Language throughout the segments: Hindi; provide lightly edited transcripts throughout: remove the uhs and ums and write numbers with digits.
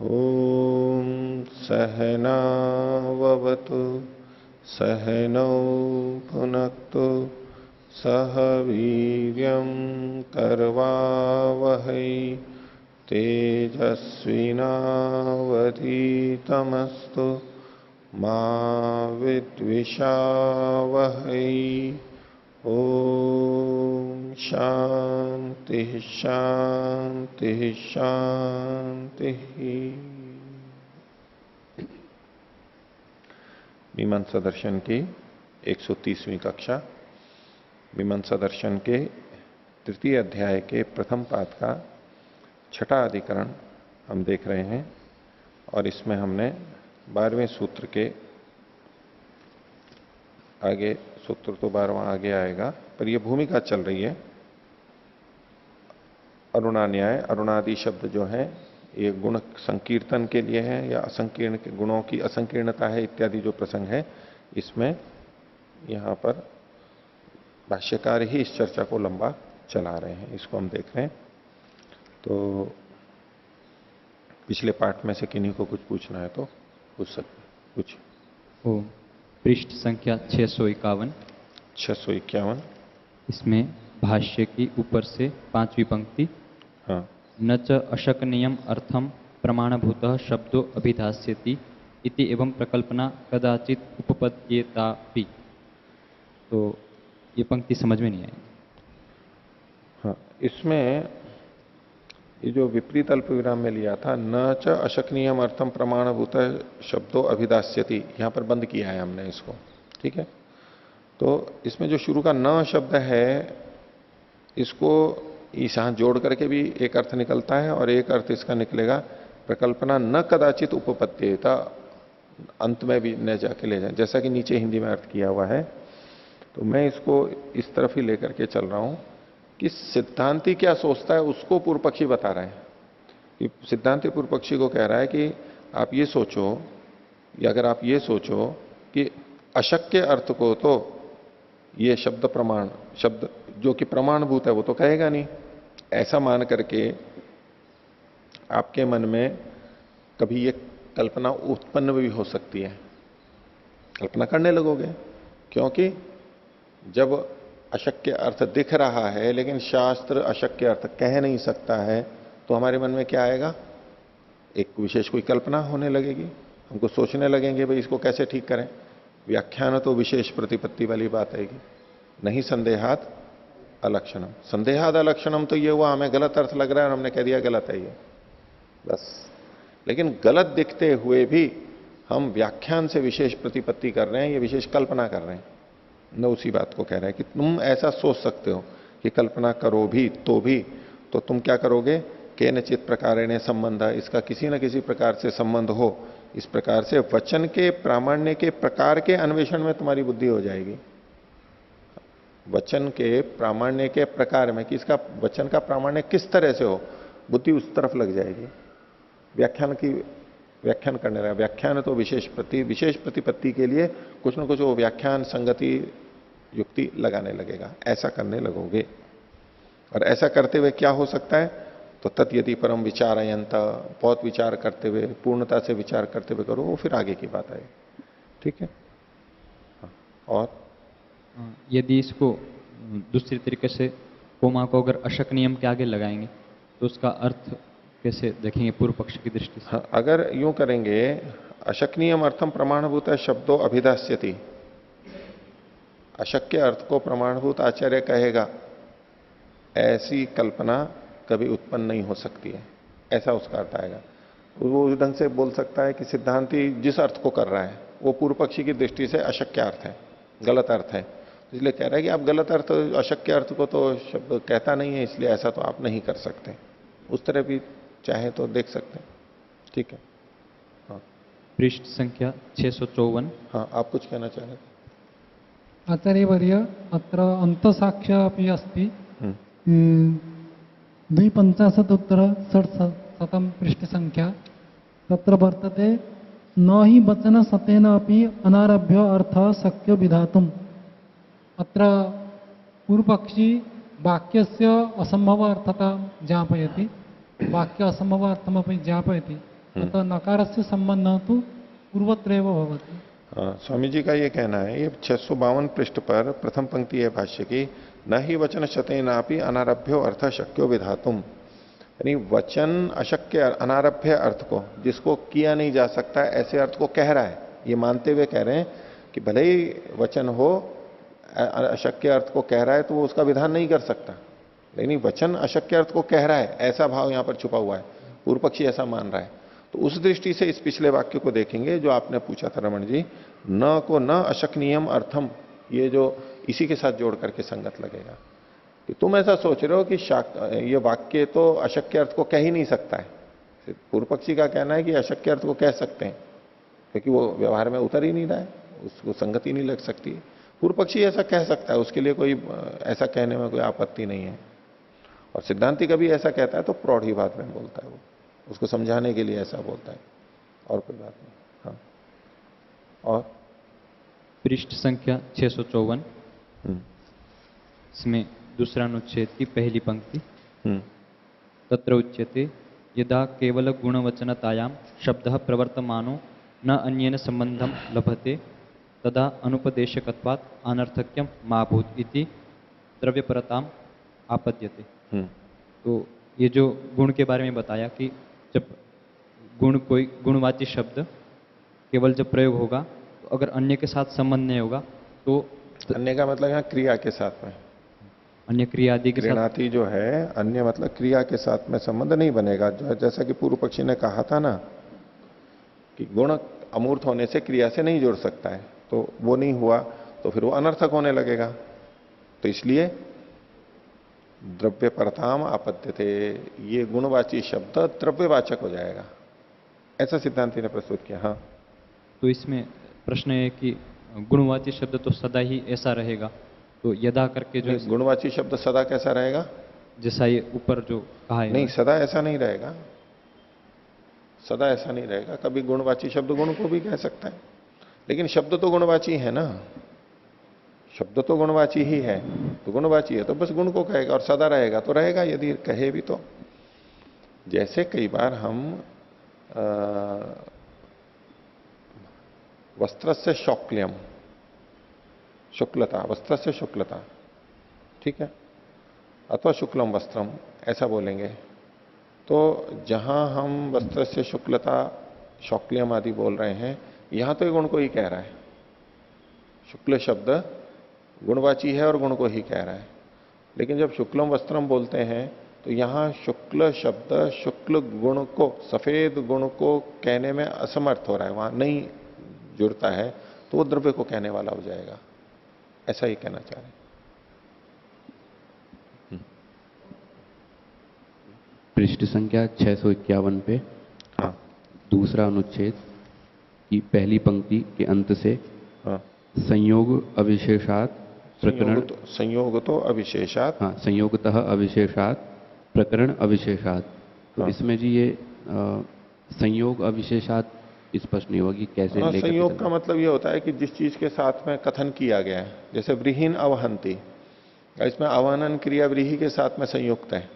ॐ सहनाववतु सहनौ भुनक्तु सह वीर्यं करवावहै तेजस्विनावधीतमस्तु मा विद्विषावहै। ओम शांति शांति शांति। मीमांसा दर्शन की 130वीं कक्षा, मीमांसा दर्शन के तृतीय अध्याय के प्रथम पाद का छठा अधिकरण हम देख रहे हैं और इसमें हमने 12वें सूत्र के आगे, सूत्र तो 12वां आगे आएगा पर यह भूमिका चल रही है। अरुणान्याय, अरुणादि शब्द जो है ये गुण संकीर्तन के लिए है या असंकीर्ण के गुणों की असंकीर्णता है इत्यादि जो प्रसंग है, इसमें यहां पर भाष्यकार ही इस चर्चा को लंबा चला रहे हैं। इसको हम देख रहे हैं। तो पिछले पाठ में से किन्हीं को कुछ पूछना है तो पूछ सकते, कुछ। पृष्ठ संख्या 651। 651। इसमें भाष्य की ऊपर से 5वीं पंक्ति। हाँ। न च अशकनीयम अर्थम प्रमाणभूतः शब्दो अभिधास्यति इति एवं प्रकल्पना कदाचित उपपद्येतापि। तो ये पंक्ति समझ में नहीं आई। हाँ, इसमें ये जो विपरीत अल्प विराम में लिया था, न च अशकनीयम अर्थम प्रमाणभूत शब्दों अभिधास्यति, यहां पर बंद किया है हमने इसको। ठीक है। तो इसमें जो शुरू का न शब्द है, इसको इस यहां जोड़ करके भी एक अर्थ निकलता है और एक अर्थ इसका निकलेगा प्रकल्पना न कदाचित उपपत्त्येता, अंत में भी न जाके ले जाए, जैसा कि नीचे हिंदी में अर्थ किया हुआ है। तो मैं इसको इस तरफ ही लेकर के चल रहा हूं कि सिद्धांती क्या सोचता है उसको पूर्व पक्षी बता रहा है। कि सिद्धांती पूर्व पक्षी को कह रहा है कि आप ये सोचो, या अगर आप ये सोचो कि अशक्य अर्थ को तो ये शब्द प्रमाण, शब्द जो कि प्रमाणभूत है वो तो कहेगा नहीं, ऐसा मान करके आपके मन में कभी ये कल्पना उत्पन्न भी हो सकती है, कल्पना करने लगोगे। क्योंकि जब अशक्य अर्थ दिख रहा है लेकिन शास्त्र अशक्य अर्थ कह नहीं सकता है, तो हमारे मन में क्या आएगा, एक विशेष कोई कल्पना होने लगेगी, हमको सोचने लगेंगे भाई इसको कैसे ठीक करें। व्याख्यान तो विशेष प्रतिपत्ति वाली बात आएगी। नहीं संदेहात अलक्षणम, संदेहात अलक्षणम तो ये हुआ हमें गलत अर्थ लग रहा है और हमने कह दिया गलत है ये, बस। लेकिन गलत दिखते हुए भी हम व्याख्यान से विशेष प्रतिपत्ति कर रहे हैं, ये विशेष कल्पना कर रहे हैं। न उसी बात को कह रहा है कि तुम ऐसा सोच सकते हो कि कल्पना करो भी तो तुम क्या करोगे, केनचित प्रकारेण संबंध, इसका किसी न किसी प्रकार से संबंध हो, इस प्रकार से वचन के प्रामाण्य के प्रकार के अन्वेषण में तुम्हारी बुद्धि हो जाएगी। वचन के प्रामाण्य के प्रकार में कि इसका वचन का प्रामाण्य किस तरह से हो, बुद्धि उस तरफ लग जाएगी। व्याख्यान करने लगा, व्याख्यान तो विशेष प्रतिपत्ति के लिए कुछ न कुछ वो व्याख्यान संगति युक्ति लगाने लगेगा, ऐसा करने लगोगे। और ऐसा करते हुए क्या हो सकता है, तो तत् यदि परम विचारयंत, बहुत विचार करते हुए, पूर्णता से विचार करते हुए करो, वो फिर आगे की बात आएगी। ठीक है। और यदि इसको दूसरी तरीके से कोमा को अगर अशक नियम के आगे लगाएंगे तो उसका अर्थ कैसे देखेंगे पूर्व पक्ष की दृष्टि से? हाँ, अगर यूं करेंगे, अशक्नियम अर्थम प्रमाणभूत शब्दों अभिधास्यति, अशक्य अर्थ को प्रमाणभूत आचार्य कहेगा, ऐसी कल्पना कभी उत्पन्न नहीं हो सकती है, ऐसा उसका अर्थ आएगा। वो उस ढंग से बोल सकता है कि सिद्धांती जिस अर्थ को कर रहा है वो पूर्व पक्षी की दृष्टि से अशक्य अर्थ है, गलत अर्थ है, इसलिए कह रहा है कि आप गलत अर्थ, अशक्य अर्थ को तो शब्द कहता नहीं है, इसलिए ऐसा तो आप नहीं कर सकते। उस तरह भी चाहे तो देख सकते हैं। ठीक है। हाँ, पृष्ठ संख्या 654। हाँ, आप कुछ कहना चाह रहे थे? आचार्यवर्य अत्र अंतसाक्ष्य अपि अस्ति 250 पृष्ठ संख्या, तत्र वर्तते न हि वचन सतेन अपि अनारभ्य अर्थ शक्यो विधातुम्। अत्र पूर्वपक्षी वाक्यस्य असंभव अर्थता ज्ञापयति, वाक्य असंभव अर्थमपि ज्ञापयति, अतः नकारस्य संबंधः तु पूर्वत्रैव भवति। हाँ, स्वामी जी का ये कहना है, ये 652 पृष्ठ पर प्रथम पंक्ति है भाष्य की, न ही वचन शतेनापि अनारभ्यो अर्थ शक्यो विधातुम, यानी वचन अशक्य अनारभ्य अर्थ को, जिसको किया नहीं जा सकता ऐसे अर्थ को कह रहा है, ये मानते हुए कह रहे हैं कि भले ही वचन हो अशक्य अर्थ को कह रहा है तो वो उसका विधान नहीं कर सकता, लेकिन वचन अशक्य अर्थ को कह रहा है ऐसा भाव यहां पर छुपा हुआ है, पूर्व पक्षी ऐसा मान रहा है। तो उस दृष्टि से इस पिछले वाक्य को देखेंगे जो आपने पूछा था रमन जी, न को न अशक्नियम अर्थम, ये जो इसी के साथ जोड़ करके संगत लगेगा कि तुम ऐसा सोच रहे हो कि ये वाक्य तो अशक्य अर्थ को कह ही नहीं सकता है। पूर्व पक्षी का कहना है कि अशक्य अर्थ को कह सकते हैं क्योंकि वो व्यवहार में उतर ही नहीं रहा है, उसको संगति नहीं लग सकती। पूर्व पक्षी ऐसा कह सकता है, उसके लिए कोई ऐसा कहने में कोई आपत्ति नहीं है। और सिद्धांति कभी ऐसा कहता है तो प्रौढ़ ही बात में बोलता है, वो उसको समझाने के लिए ऐसा बोलता है, और कोई बात नहीं। हाँ, और पृष्ठ संख्या 654, इसमें दूसरा अनुच्छेद की पहली पंक्ति, तत्र उच्यते यदा केवल गुणवचनतायां शब्दः प्रवर्तमानो न अन्येन संबंधम लभते तदा अनुपदेशकत्वात् अनर्थक्यम मा भूत् इति द्रव्यपरताम आपद्यते। तो ये जो गुण के बारे में बताया कि जब गुण कोई गुणवाची शब्द केवल जब प्रयोग होगा तो अगर अन्य के साथ संबंध नहीं होगा तो अन्य का मतलब यहाँ क्रिया के साथ में, अन्य क्रिया आदि के साथ, क्रियानाति जो है अन्य मतलब क्रिया के साथ में संबंध नहीं बनेगा। जैसा कि पूर्व पक्षी ने कहा था ना कि गुण अमूर्त होने से क्रिया से नहीं जुड़ सकता है, तो वो नहीं हुआ तो फिर वो अनर्थक होने लगेगा। तो इसलिए द्रव्य परताम आपत्त्यते, ये गुणवाची शब्द द्रव्यवाचक हो जाएगा, ऐसा सिद्धांति ने प्रस्तुत किया। हाँ, तो इसमें प्रश्न है कि गुणवाची शब्द तो सदा ही ऐसा रहेगा, तो यदा करके जो गुणवाची शब्द सदा कैसा रहेगा, जैसा ये ऊपर जो कहा है नहीं सदा ऐसा नहीं रहेगा, सदा ऐसा नहीं रहेगा। कभी गुणवाची शब्द गुण को भी कह सकता है, लेकिन शब्द तो गुणवाची है ना, शब्द तो गुणवाची ही है, तो गुणवाची है तो बस गुण को कहेगा, और सदा रहेगा तो रहेगा यदि कहे भी तो। जैसे कई बार हम वस्त्र से शौक्ल्यम, शुक्लता, वस्त्र से शुक्लता, ठीक है, अथवा शुक्लम वस्त्रम ऐसा बोलेंगे, तो जहां हम वस्त्र से शुक्लता शौक्ल्यम आदि बोल रहे हैं, यहां तो ये गुण को ही कह रहा है। शुक्ल शब्द गुणवाची है और गुण को ही कह रहा है, लेकिन जब शुक्लम वस्त्रम बोलते हैं तो यहां शुक्ल शब्द शुक्ल गुण को, सफेद गुण को कहने में असमर्थ हो रहा है, वहां नहीं जुड़ता है, तो वो द्रव्य को कहने वाला हो जाएगा, ऐसा ही कहना चाह रहे हैं। पृष्ठ संख्या 651 पे हाँ, दूसरा अनुच्छेद की पहली पंक्ति के अंत से हाँ, संयोग अविशेषात प्रकरण, संयोग तो अविशेषात, हाँ, संयोगतः अविशेषात प्रकरण अविशेषात। तो हाँ। इसमें जी ये संयोग अविशेषात स्पष्ट नहीं होगी कैसे हाँ, लेकर संयोग के का मतलब ये होता है कि जिस चीज के साथ में कथन किया गया है, जैसे व्रीहीन अवहंती, इसमें अवहनन क्रिया व्रीहि के साथ में संयुक्त है,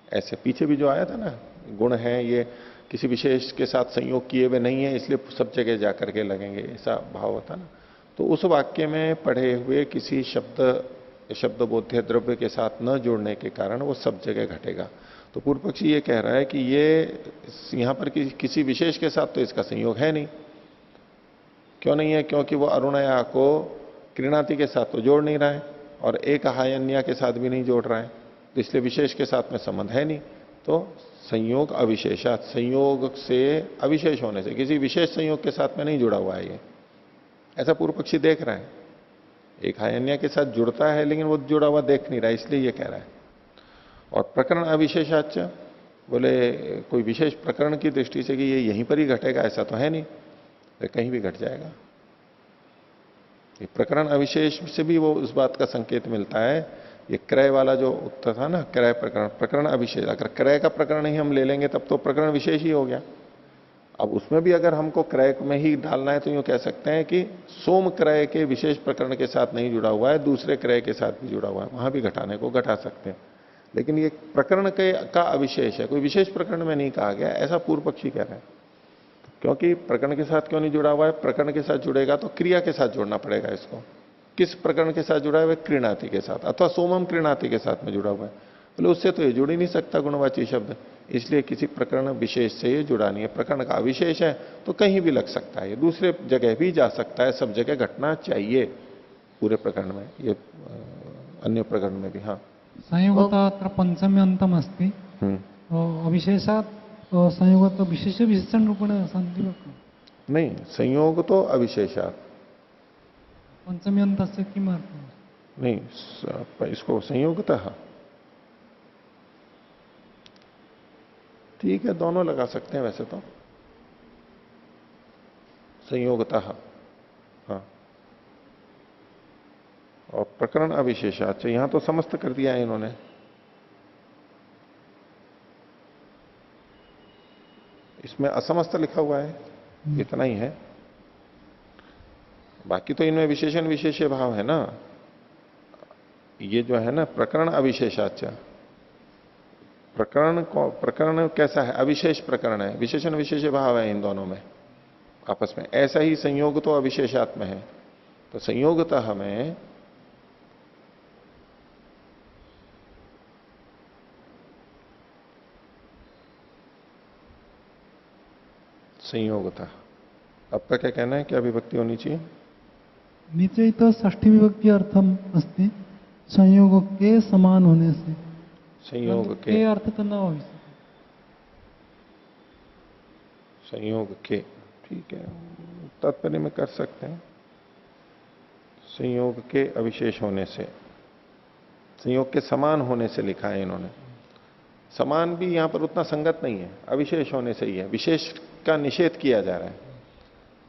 ऐसे पीछे भी जो आया था ना, गुण है ये किसी विशेष के साथ संयोग किए हुए नहीं है इसलिए सब जगह जाकर के लगेंगे, ऐसा भाव होता ना। तो उस वाक्य में पढ़े हुए किसी शब्द बोध्य द्रव्य के साथ न जुड़ने के कारण वो सब जगह घटेगा। तो पूर्व पक्षी ये कह रहा है कि ये यहां पर किसी विशेष के साथ तो इसका संयोग है नहीं। क्यों नहीं है? क्योंकि वो अरुणया को कृणाति के साथ तो जोड़ नहीं रहा है और एक हायन्या के साथ भी नहीं जोड़ रहा है, तो इसलिए विशेष के साथ में संबंध है नहीं। तो संयोग अविशेषात, संयोग से अविशेष होने से, किसी विशेष संयोग के साथ में नहीं जुड़ा हुआ है ये, ऐसा पूर्व पक्षी देख रहा है। एक हायन्या के साथ जुड़ता है लेकिन वो जुड़ा हुआ देख नहीं रहा है, इसलिए ये कह रहा है। और प्रकरण अविशेषाच, बोले कोई विशेष प्रकरण की दृष्टि से कि ये यहीं पर ही घटेगा ऐसा तो है नहीं, तो कहीं भी घट जाएगा। ये प्रकरण अविशेष से भी वो उस बात का संकेत मिलता है। ये क्रय वाला जो उत्तर था ना, क्रय प्रकरण, प्रकरण अविशेष, अगर क्रय का प्रकरण ही हम ले लेंगे तब तो प्रकरण विशेष ही हो गया। अब उसमें भी अगर हमको क्रय में ही डालना है तो यूं कह सकते हैं कि सोम क्रय के विशेष प्रकरण के साथ नहीं जुड़ा हुआ है, दूसरे क्रय के साथ भी जुड़ा हुआ है, वहां भी घटाने को घटा सकते हैं। लेकिन ये प्रकरण के का अविशेष है, कोई विशेष प्रकरण में नहीं कहा गया, ऐसा पूर्व पक्षी कह रहा है। क्योंकि प्रकरण के साथ क्यों नहीं जुड़ा हुआ है? प्रकरण के साथ जुड़ेगा तो क्रिया के साथ जोड़ना पड़ेगा इसको। किस प्रकरण के साथ जुड़ा है? वह क्रीणाति के साथ, अथवा सोमम क्रीणाति के साथ में जुड़ा हुआ है। बोले उससे तो ये जुड़ ही नहीं सकता गुणवाची शब्द, इसलिए किसी प्रकरण विशेष से ये जुड़ा नहीं है। प्रकरण का अविशेष है तो कहीं भी लग सकता है, ये दूसरे जगह भी जा सकता है, सब जगह घटना चाहिए पूरे प्रकरण में, ये अन्य प्रकरण में भी। हाँ, संयोगता अत्र पंचमी अंतम अस्ति अविशेषात संयोग तो विशेष विशेषण रूपेण सन्ति वा? नहीं, संयोग तो अविशेषात। पंचमी अंतस्य किम अर्थः? नहीं, इसको संयोगतः, ठीक है, दोनों लगा सकते हैं वैसे तो, संयोगतः। हाँ, और प्रकरण अविशेषात, यहां तो समस्त कर दिया है इन्होंने। इसमें असमस्त लिखा हुआ है, इतना ही है। बाकी तो इनमें विशेषण विशेष्य भाव है ना। ये जो है ना प्रकरण अविशेषाच, प्रकरण कैसा है? अविशेष प्रकरण है, विशेषण विशेष्य भाव है इन दोनों में आपस में। ऐसा ही संयोग तो अविशेषात्म है, तो संयोगतः हमें संयोगतः। आपका क्या कहना है, क्या विभक्ति होनी चाहिए? नीचे तो षष्ठी विभक्ति अर्थम अस्ति संयोग के समान होने से, संयोग के अर्थ तो न हो सकता। संयोग के, ठीक है, तात्पर्य में कर सकते हैं। संयोग के अविशेष होने से, संयोग के समान होने से लिखा है इन्होंने। समान भी यहां पर उतना संगत नहीं है, अविशेष होने से ही है। विशेष का निषेध किया जा रहा है,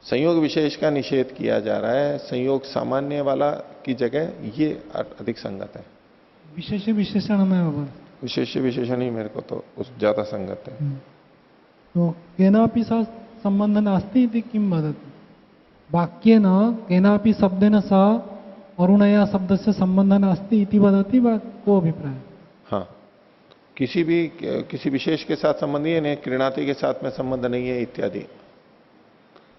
संयोग विशेष का निषेध किया जा रहा है। संयोग सामान्य वाला की जगह ये अधिक संगत है। विशेष विशेषण में होगा, विशेष विशेषण ही मेरे को तो उस ज्यादा संगत है। तो केनापि सह संबंध नास्ति इति किम वदति? वाक्येन केनापि शब्देन सह अरुणया शब्द से संबंध नास्ति इति वदति वा को अभिप्राय? हाँ, किसी विशेष के साथ संबंध है नहीं, क्रीणाति के साथ में संबंध नहीं है इत्यादि।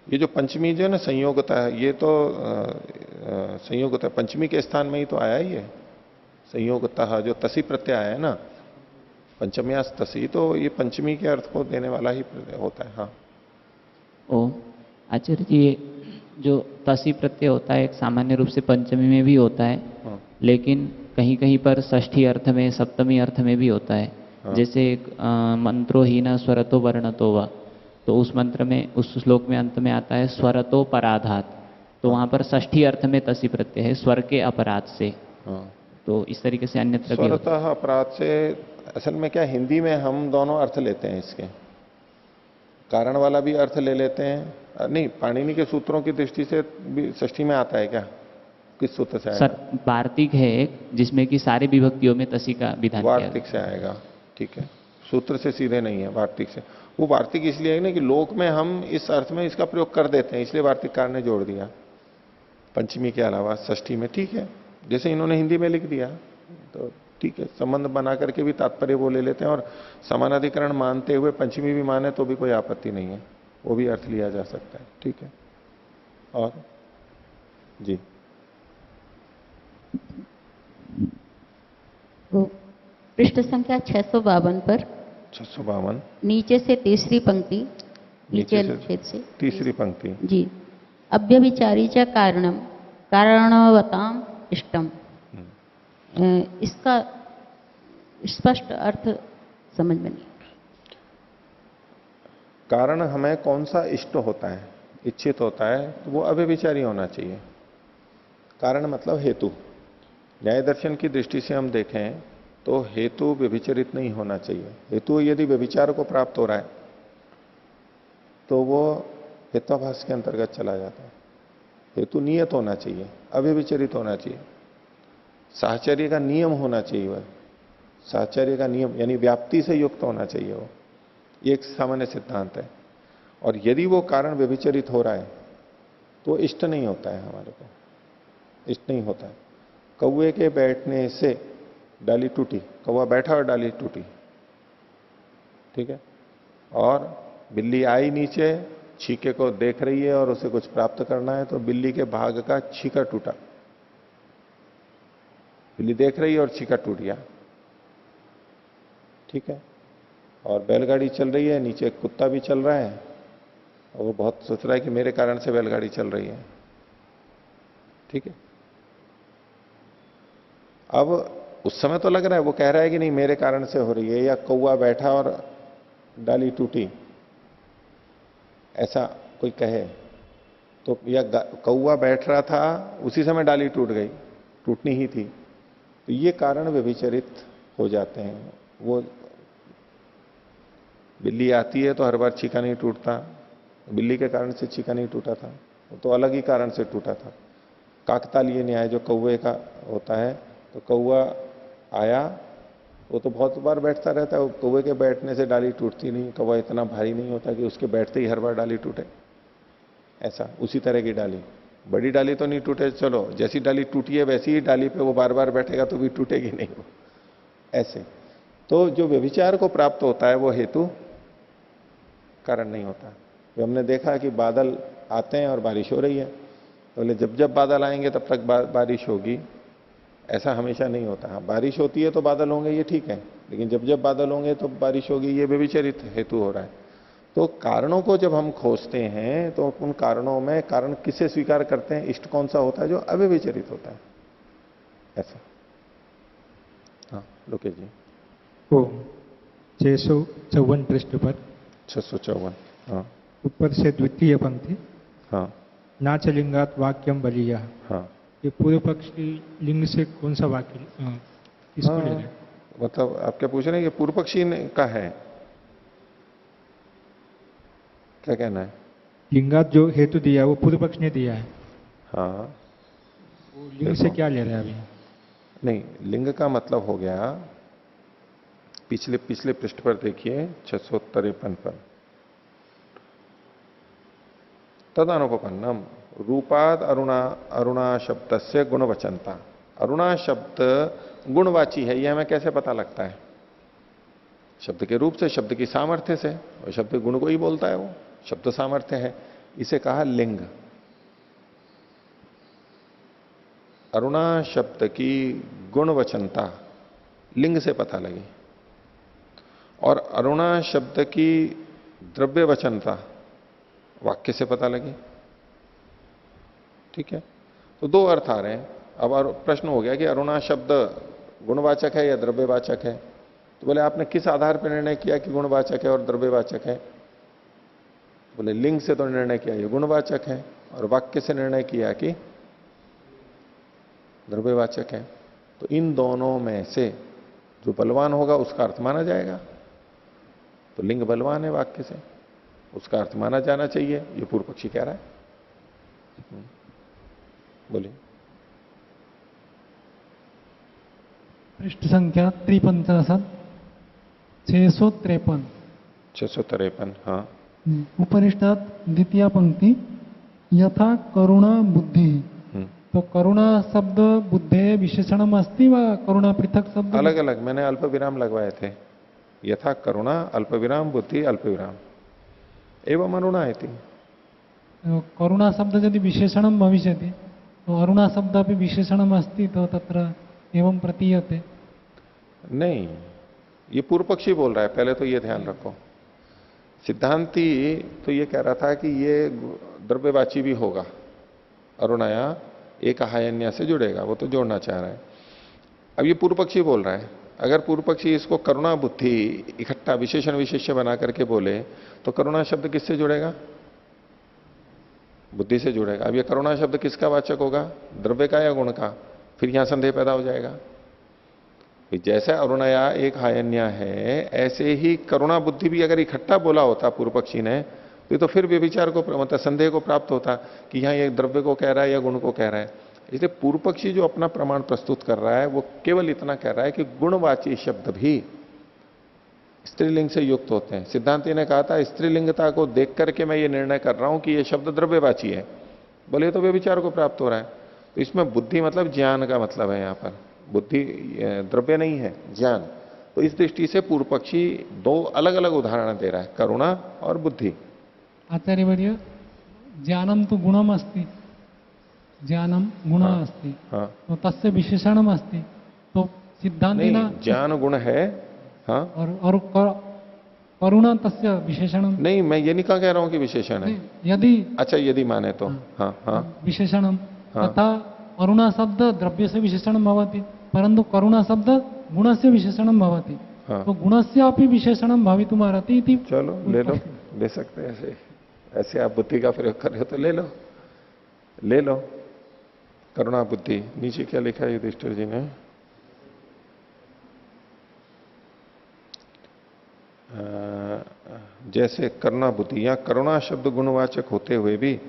ये जो पंचमी जो है ना संयोगता है, ये तो संयोगता पंचमी के स्थान में ही तो आया ही है। संयोगता जो तसी प्रत्यय आया है ना, पंचम्यास तसी, तो ये पंचमी के अर्थ को देने वाला ही होता है। हाँ, ओ आचार्य जी, जो तसी प्रत्यय होता है एक सामान्य रूप से पंचमी में भी होता है। हाँ। लेकिन कहीं कहीं पर षष्ठी अर्थ में, सप्तमी अर्थ में भी होता है। हाँ। जैसे मंत्रो हीना स्वरतो वर्णतो वा, तो उस मंत्र में, उस श्लोक में अंत में आता है स्वरतो पराधात, तो वहां पर षष्ठी अर्थ में तसी प्रत्यय है, स्वर के अपराध से। हाँ। तो इस तरीके से अन्यत्र भी होता स्वरतः अपराध से, असल में क्या, हिंदी में हम दोनों अर्थ लेते हैं इसके, कारण वाला भी अर्थ ले लेते हैं। नहीं, पाणिनि के सूत्रों की दृष्टि से भी षष्ठी में आता है क्या? किस सूत्र से आएगा? सर वार्तिक है एक, जिसमें कि सारी विभक्तियों में तसी का विधान किया वार्तिक से आएगा, ठीक है, सूत्र से सीधे नहीं है, वार्तिक से। वो वार्तिक इसलिए है ना कि लोक में हम इस अर्थ में इसका प्रयोग कर देते हैं, इसलिए वार्तिककार ने जोड़ दिया पंचमी के अलावा षष्ठी में। ठीक है, जैसे इन्होंने हिंदी में लिख दिया तो ठीक है, संबंध बना करके भी तात्पर्य वो ले लेते हैं, और समानाधिकरण मानते हुए पंचमी भी माने तो भी कोई आपत्ति नहीं है, वो भी अर्थ लिया जा सकता है। ठीक है, और जी, वो पृष्ठ संख्या 652 पर 652 नीचे से तीसरी पंक्ति, नीचे नीचे अनुच्छेद से तीसरी पंक्ति। जी, अव्यभिचारी च कारणम कारणवताम इष्टम, इसका स्पष्ट अर्थ समझ में नहीं। कारण हमें कौन सा इष्ट होता है, इच्छित होता है, तो वो अव्यभिचारी होना चाहिए। कारण मतलब हेतु। न्याय दर्शन की दृष्टि से हम देखें तो हेतु व्यभिचरित नहीं होना चाहिए। हेतु यदि व्यभिचार को प्राप्त हो रहा है तो वो हेत्वाभास के अंतर्गत चला जाता है। हेतु नियत होना चाहिए, अव्यभिचरित होना चाहिए, साहचर्य का नियम होना चाहिए। वह साहचर्य का नियम यानी व्याप्ति से युक्त होना चाहिए, वो ये एक सामान्य सिद्धांत है। और यदि वो कारण व्यभिचरित हो रहा है तो इष्ट नहीं होता है, हमारे को इष्ट नहीं होता है। कौए के बैठने से डाली टूटी, कौवा बैठा और डाली टूटी, ठीक है, और बिल्ली आई नीचे, छीके को देख रही है और उसे कुछ प्राप्त करना है, तो बिल्ली के भाग का छीका टूटा। बिल्ली देख रही है और छीका टूट गया, ठीक है। और बैलगाड़ी चल रही है, नीचे एक कुत्ता भी चल रहा है और वो बहुत सोच रहा है कि मेरे कारण से बैलगाड़ी चल रही है, ठीक है। अब उस समय तो लग रहा है, वो कह रहा है कि नहीं मेरे कारण से हो रही है, या कौवा बैठा और डाली टूटी, ऐसा कोई कहे तो, या कौवा बैठ रहा था उसी समय डाली टूट गई, टूटनी ही थी, तो ये कारण व्यभिचरित हो जाते हैं। वो बिल्ली आती है तो हर बार छीका नहीं टूटता, बिल्ली के कारण से छीका नहीं टूटा था, वो तो अलग ही कारण से टूटा था। काकतालीय न्याय जो कौवे का होता है, तो कौवा आया, वो तो बहुत बार बैठता रहता है, कौवे के बैठने से डाली टूटती नहीं, कौवा इतना भारी नहीं होता कि उसके बैठते ही हर बार डाली टूटे, ऐसा। उसी तरह की डाली, बड़ी डाली तो नहीं टूटे, चलो जैसी डाली टूटी है वैसी ही डाली पे वो बार बार बैठेगा तो भी टूटेगी नहीं वो, ऐसे। तो जो व्यभिचार को प्राप्त होता है वो हेतु कारण नहीं होता। तो हमने देखा कि बादल आते हैं और बारिश हो रही है, तो बोले जब जब बादल आएंगे तब तक बारिश होगी, ऐसा हमेशा नहीं होता। हाँ, बारिश होती है तो बादल होंगे, ये ठीक है, लेकिन जब जब बादल होंगे तो बारिश होगी, ये व्यभिचरित हेतु हो रहा है। तो कारणों को जब हम खोजते हैं तो उन कारणों में कारण किसे स्वीकार करते हैं, इष्ट कौन सा होता है, जो अव्यभिचरित होता है, ऐसा। हाँ लोकेश जी। ओम 654 पृष्ठ पर 654, हाँ ऊपर से द्वितीय पंक्ति, हाँ नाच लिंगात वाक्यम बलिया, हाँ, ये पूर्व पक्षी लिंग से कौन सा वाक्य किसको ले रहे हैं? मतलब आप क्या पूछ रहे हैं कि पूर्व पक्षी का है, क्या कहना है? लिंगात जो हेतु दिया है वो पूर्व पक्ष ने दिया है, हाँ, वो लिंग से क्या ले रहे हैं अभी? नहीं, लिंग का मतलब हो गया, पिछले पिछले पृष्ठ पर देखिए 653 पर, तदनुपन्नम रूपाद अरुणा अरुणा शब्द से गुणवचनता। अरुणा शब्द गुणवाची है, यह हमें कैसे पता लगता है? शब्द के रूप से, शब्द की सामर्थ्य से, और शब्द गुण को ही बोलता है, वो शब्द सामर्थ्य है, इसे कहा लिंग। अरुणा शब्द की गुणवचनता लिंग से पता लगी, और अरुणा शब्द की द्रव्य वचनता वाक्य से पता लगी, ठीक है। तो दो अर्थ आ रहे हैं। अब प्रश्न हो गया कि अरुणा शब्द गुणवाचक है या द्रव्यवाचक है, तो बोले आपने किस आधार पर निर्णय किया कि गुणवाचक है और द्रव्यवाचक है? बोले लिंग से तो निर्णय किया ये गुणवाचक है, और वाक्य से निर्णय किया कि द्रव्यवाचक है। तो इन दोनों में से जो बलवान होगा उसका अर्थ माना जाएगा, तो लिंग बलवान है वाक्य से, उसका अर्थ माना जाना चाहिए, ये पूर्व पक्षी कह रहा है। बोलिए। पृष्ठ संख्या 53, 653। 653, हाँ। उपरिष्टात द्वितीय पंक्ति, यथा करुणा बुद्धि। तो करुणा शब्द बुद्धे विशेषणम अस्ति व करुणा पृथक शब्द? अलग अलग, मैंने अल्प विराम लगवाए थे। यथा करुणा अल्प विराम बुद्धि अल्प विराम एवं अरुणा इति। करुणा शब्द यदि विशेषणम भविष्यति तो अरुणा शब्द अपि विशेषणम अस्ति, तो तत्र एवं प्रतीयते। नहीं, ये पूर्व पक्षी बोल रहा है, पहले तो ये ध्यान रखो। सिद्धांती तो ये कह रहा था कि ये द्रव्यवाची भी होगा, अरुणया एक हायन्या से जुड़ेगा, वो तो जोड़ना चाह रहा है। अब ये पूर्व पक्षी बोल रहा है, अगर पूर्व पक्षी इसको करुणा बुद्धि इकट्ठा विशेषण विशेष्य बना करके बोले तो करुणा शब्द किससे जुड़ेगा? बुद्धि से जुड़ेगा। अब ये करुणा शब्द किसका वाचक होगा? द्रव्य का या गुण का? फिर यहां संदेह पैदा हो जाएगा। जैसे अरुणया एक हायन्या है, ऐसे ही करुणा बुद्धि भी अगर इकट्ठा बोला होता पूर्व पक्षी ने, तो फिर व्यभिचार को मतलब संदेह को प्राप्त होता कि यहां ये द्रव्य को कह रहा है या गुण को कह रहा है। इसलिए पूर्व पक्षी जो अपना प्रमाण प्रस्तुत कर रहा है वो केवल इतना कह रहा है कि गुणवाची शब्द भी स्त्रीलिंग से युक्त होते हैं। सिद्धांति ने कहा था स्त्रीलिंगता को देख करके मैं ये निर्णय कर रहा हूं कि ये शब्द द्रव्यवाची है, बोले तो व्यभिचार को प्राप्त हो रहा है। तो इसमें बुद्धि मतलब ज्ञान का मतलब है, यहां पर बुद्धि द्रव्य नहीं है, ज्ञान। तो इस दृष्टि से पूर्व पक्षी दो अलग अलग उदाहरण दे रहा है, करुणा और बुद्धि। आचार्यवर्य ज्ञानम तो गुणम अस्ति, ज्ञानम गुण हाँ, अस्ति, हाँ। तो तस्य विशेषणम अस्ति, तो सिद्धांति नहीं, ना ज्ञान गुण है, हाँ। और करुणा तस्य विशेषणम नहीं, मैं ये नहीं कह रहा हूं कि विशेषण है। यदि अच्छा, यदि माने तो हाँ, हाँ। विशेषणम हाँ। तथा करुणा शब्द द्रव्य से विशेषणम भवति, परंतु करुणा शब्द गुण से विशेषणम भवति, हाँ। तो गुणस्य अपि विशेषणम भवितुमर्हति इति। चलो ले लो, ले सकते हैं ऐसे। ऐसे आप बुद्धि का प्रयोग कर रहे हो तो ले लो, ले लो। करुणा बुद्धि, नीचे क्या लिखा है युधिष्ठिर जी ने? जैसे करुणा बुद्धि या करुणा शब्द गुणवाचक होते हुए भी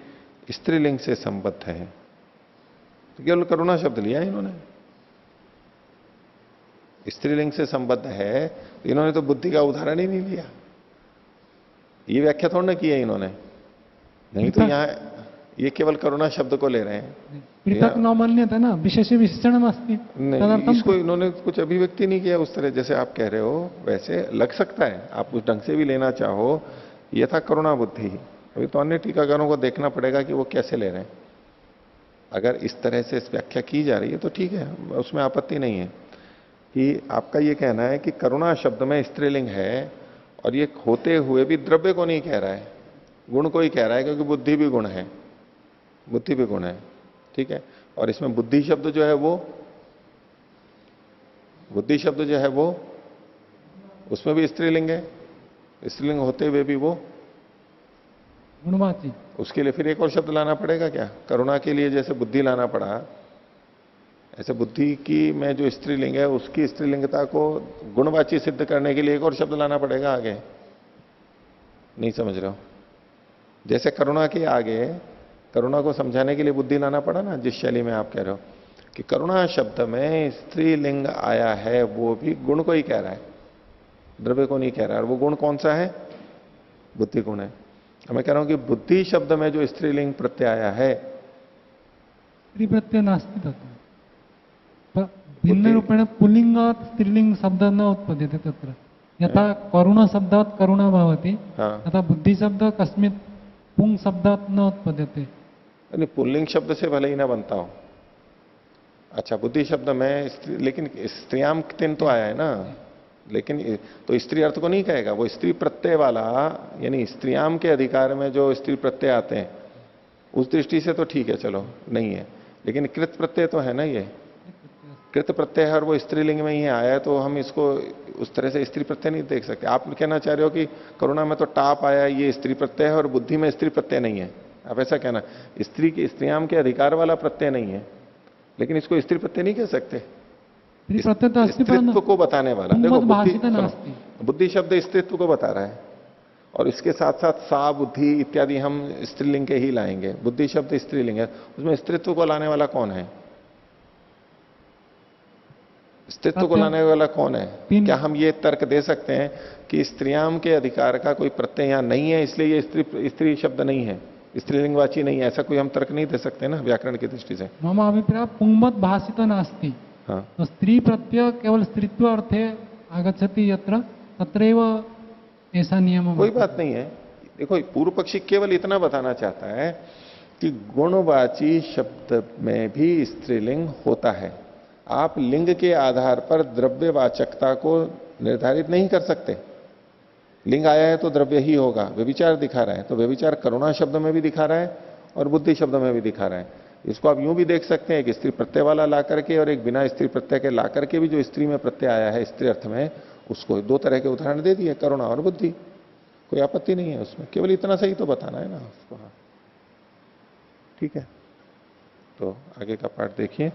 स्त्रीलिंग से संबद्ध है, तो केवल करुणा शब्द लिया इन्होंने। स्त्रीलिंग से संबद्ध है तो इन्होंने तो बुद्धि का उदाहरण ही नहीं लिया। ये व्याख्या थोड़ा ना की है इन्होंने, नहीं तो यहां ये केवल करुणा शब्द को ले रहे हैं। पृथक न मन्यते ना, विशेष विशेषणम अस्ति, नहीं, तदर्थम इसको इन्होंने कुछ अभिव्यक्ति नहीं किया उस तरह जैसे आप कह रहे हो। वैसे लग सकता है, आप उस ढंग से भी लेना चाहो। ये था करुणा बुद्धि। अभी तो अन्य टीकाकारों को देखना पड़ेगा कि वो कैसे ले रहे हैं। अगर इस तरह से व्याख्या की जा रही है तो ठीक है, उसमें आपत्ति नहीं है। कि आपका ये कहना है कि करुणा शब्द में स्त्रीलिंग है और ये होते हुए भी द्रव्य को नहीं कह रहा है, गुण को ही कह रहा है, क्योंकि बुद्धि भी गुण है, बुद्धि भी गुण है, ठीक है। और इसमें बुद्धि शब्द जो है वो, बुद्धि शब्द जो है वो, उसमें भी स्त्रीलिंग है। स्त्रीलिंग होते हुए भी वो गुणवाची, उसके लिए फिर एक और शब्द लाना पड़ेगा क्या? करुणा के लिए जैसे बुद्धि लाना पड़ा, ऐसे बुद्धि की में जो स्त्रीलिंग है उसकी स्त्रीलिंगता को गुणवाची सिद्ध करने के लिए एक और शब्द लाना पड़ेगा आगे। नहीं समझ रहे हो? जैसे करुणा के आगे करुणा को समझाने के लिए बुद्धि लाना पड़ा ना, जिस शैली में आप कह रहे हो कि करुणा शब्द में स्त्रीलिंग आया है, वो भी गुण को ही कह रहा है, द्रव्य को नहीं कह रहा है। और वो गुण कौन सा है? बुद्धि गुण है। मैं कह रहा हूं कि बुद्धि शब्द में जो स्त्रीलिंग प्रत्यय आया है, स्त्री प्रत्यय नास्ति तत्र, भिन्न रूपेण पुल्लिंगात् स्त्रीलिंग शब्द न उत्पद्यते तत्र। यथा करुणा शब्दात् करुणा भवति, हाँ। तथा बुद्धि शब्द कस्मित् पुंग शब्दात् न उत्पद्यते। नहीं, पुल्लिंग शब्द से भले ही ना बनता हो। अच्छा, बुद्धि शब्द में लेकिन स्त्रियाम तिन तो आया है ना, लेकिन तो स्त्री अर्थ को नहीं कहेगा, वो स्त्री प्रत्यय वाला, यानी स्त्रियाम के अधिकार में जो स्त्री प्रत्यय आते हैं उस दृष्टि से तो ठीक है, चलो नहीं है। लेकिन कृत प्रत्यय तो है ना, ये कृत प्रत्यय है और वो स्त्रीलिंग में ही आया है, तो हम इसको उस तरह से स्त्री प्रत्यय नहीं देख सकते। आप कहना चाह रहे हो कि करुणा में तो टाप आया, ये स्त्री प्रत्यय है, और बुद्धि में स्त्री प्रत्यय नहीं है। आप ऐसा कहना, स्त्री की स्त्रियाम के अधिकार वाला प्रत्यय नहीं है, लेकिन इसको स्त्री प्रत्यय नहीं कह सकते। स्त्रीत्व को बताने वाला, देखो बुद्धि शब्द स्त्रीत्व को बता रहा है, और इसके साथ साथ सा बुद्धि इत्यादि हम स्त्रीलिंग के ही लाएंगे। बुद्धि शब्द स्त्रीलिंग है, उसमें स्त्रीत्व को लाने वाला कौन है? स्त्रीत्व को लाने वाला कौन है? क्या हम ये तर्क दे सकते हैं कि स्त्रियाम के अधिकार का कोई प्रत्यय यहां नहीं है, इसलिए ये स्त्री शब्द नहीं है, स्त्रीलिंगवाची नहीं है? ऐसा कोई हम तर्क नहीं दे सकते ना व्याकरण की दृष्टि से। मम अभिप्राय पुंगमत भाषित नास्ति। हाँ। तो स्त्री प्रत्यय केवल स्त्रीत्व अर्थे आगच्छति यत्र तत्रैव ऐसा नियम। कोई बात नहीं है। देखो, पूर्व पक्षी केवल इतना बताना चाहता है कि गुणवाची शब्द में भी स्त्रीलिंग होता है। आप लिंग के आधार पर द्रव्यवाचकता को निर्धारित नहीं कर सकते। लिंग आया है तो द्रव्य ही होगा। व्यभिचार दिखा रहा है तो व्यभिचार करुणा शब्द में भी दिखा रहा है और बुद्धि शब्द में भी दिखा रहा है। इसको आप यूं भी देख सकते हैं कि स्त्री प्रत्यय वाला ला करके और एक बिना स्त्री प्रत्यय के ला करके भी जो स्त्री में प्रत्यय आया है स्त्री अर्थ में, उसको दो तरह के उदाहरण दे दिए, करुणा और बुद्धि। कोई आपत्ति नहीं है उसमें, केवल इतना सही तो बताना है ना उसको। हाँ, ठीक है। तो आगे का पाठ देखिए,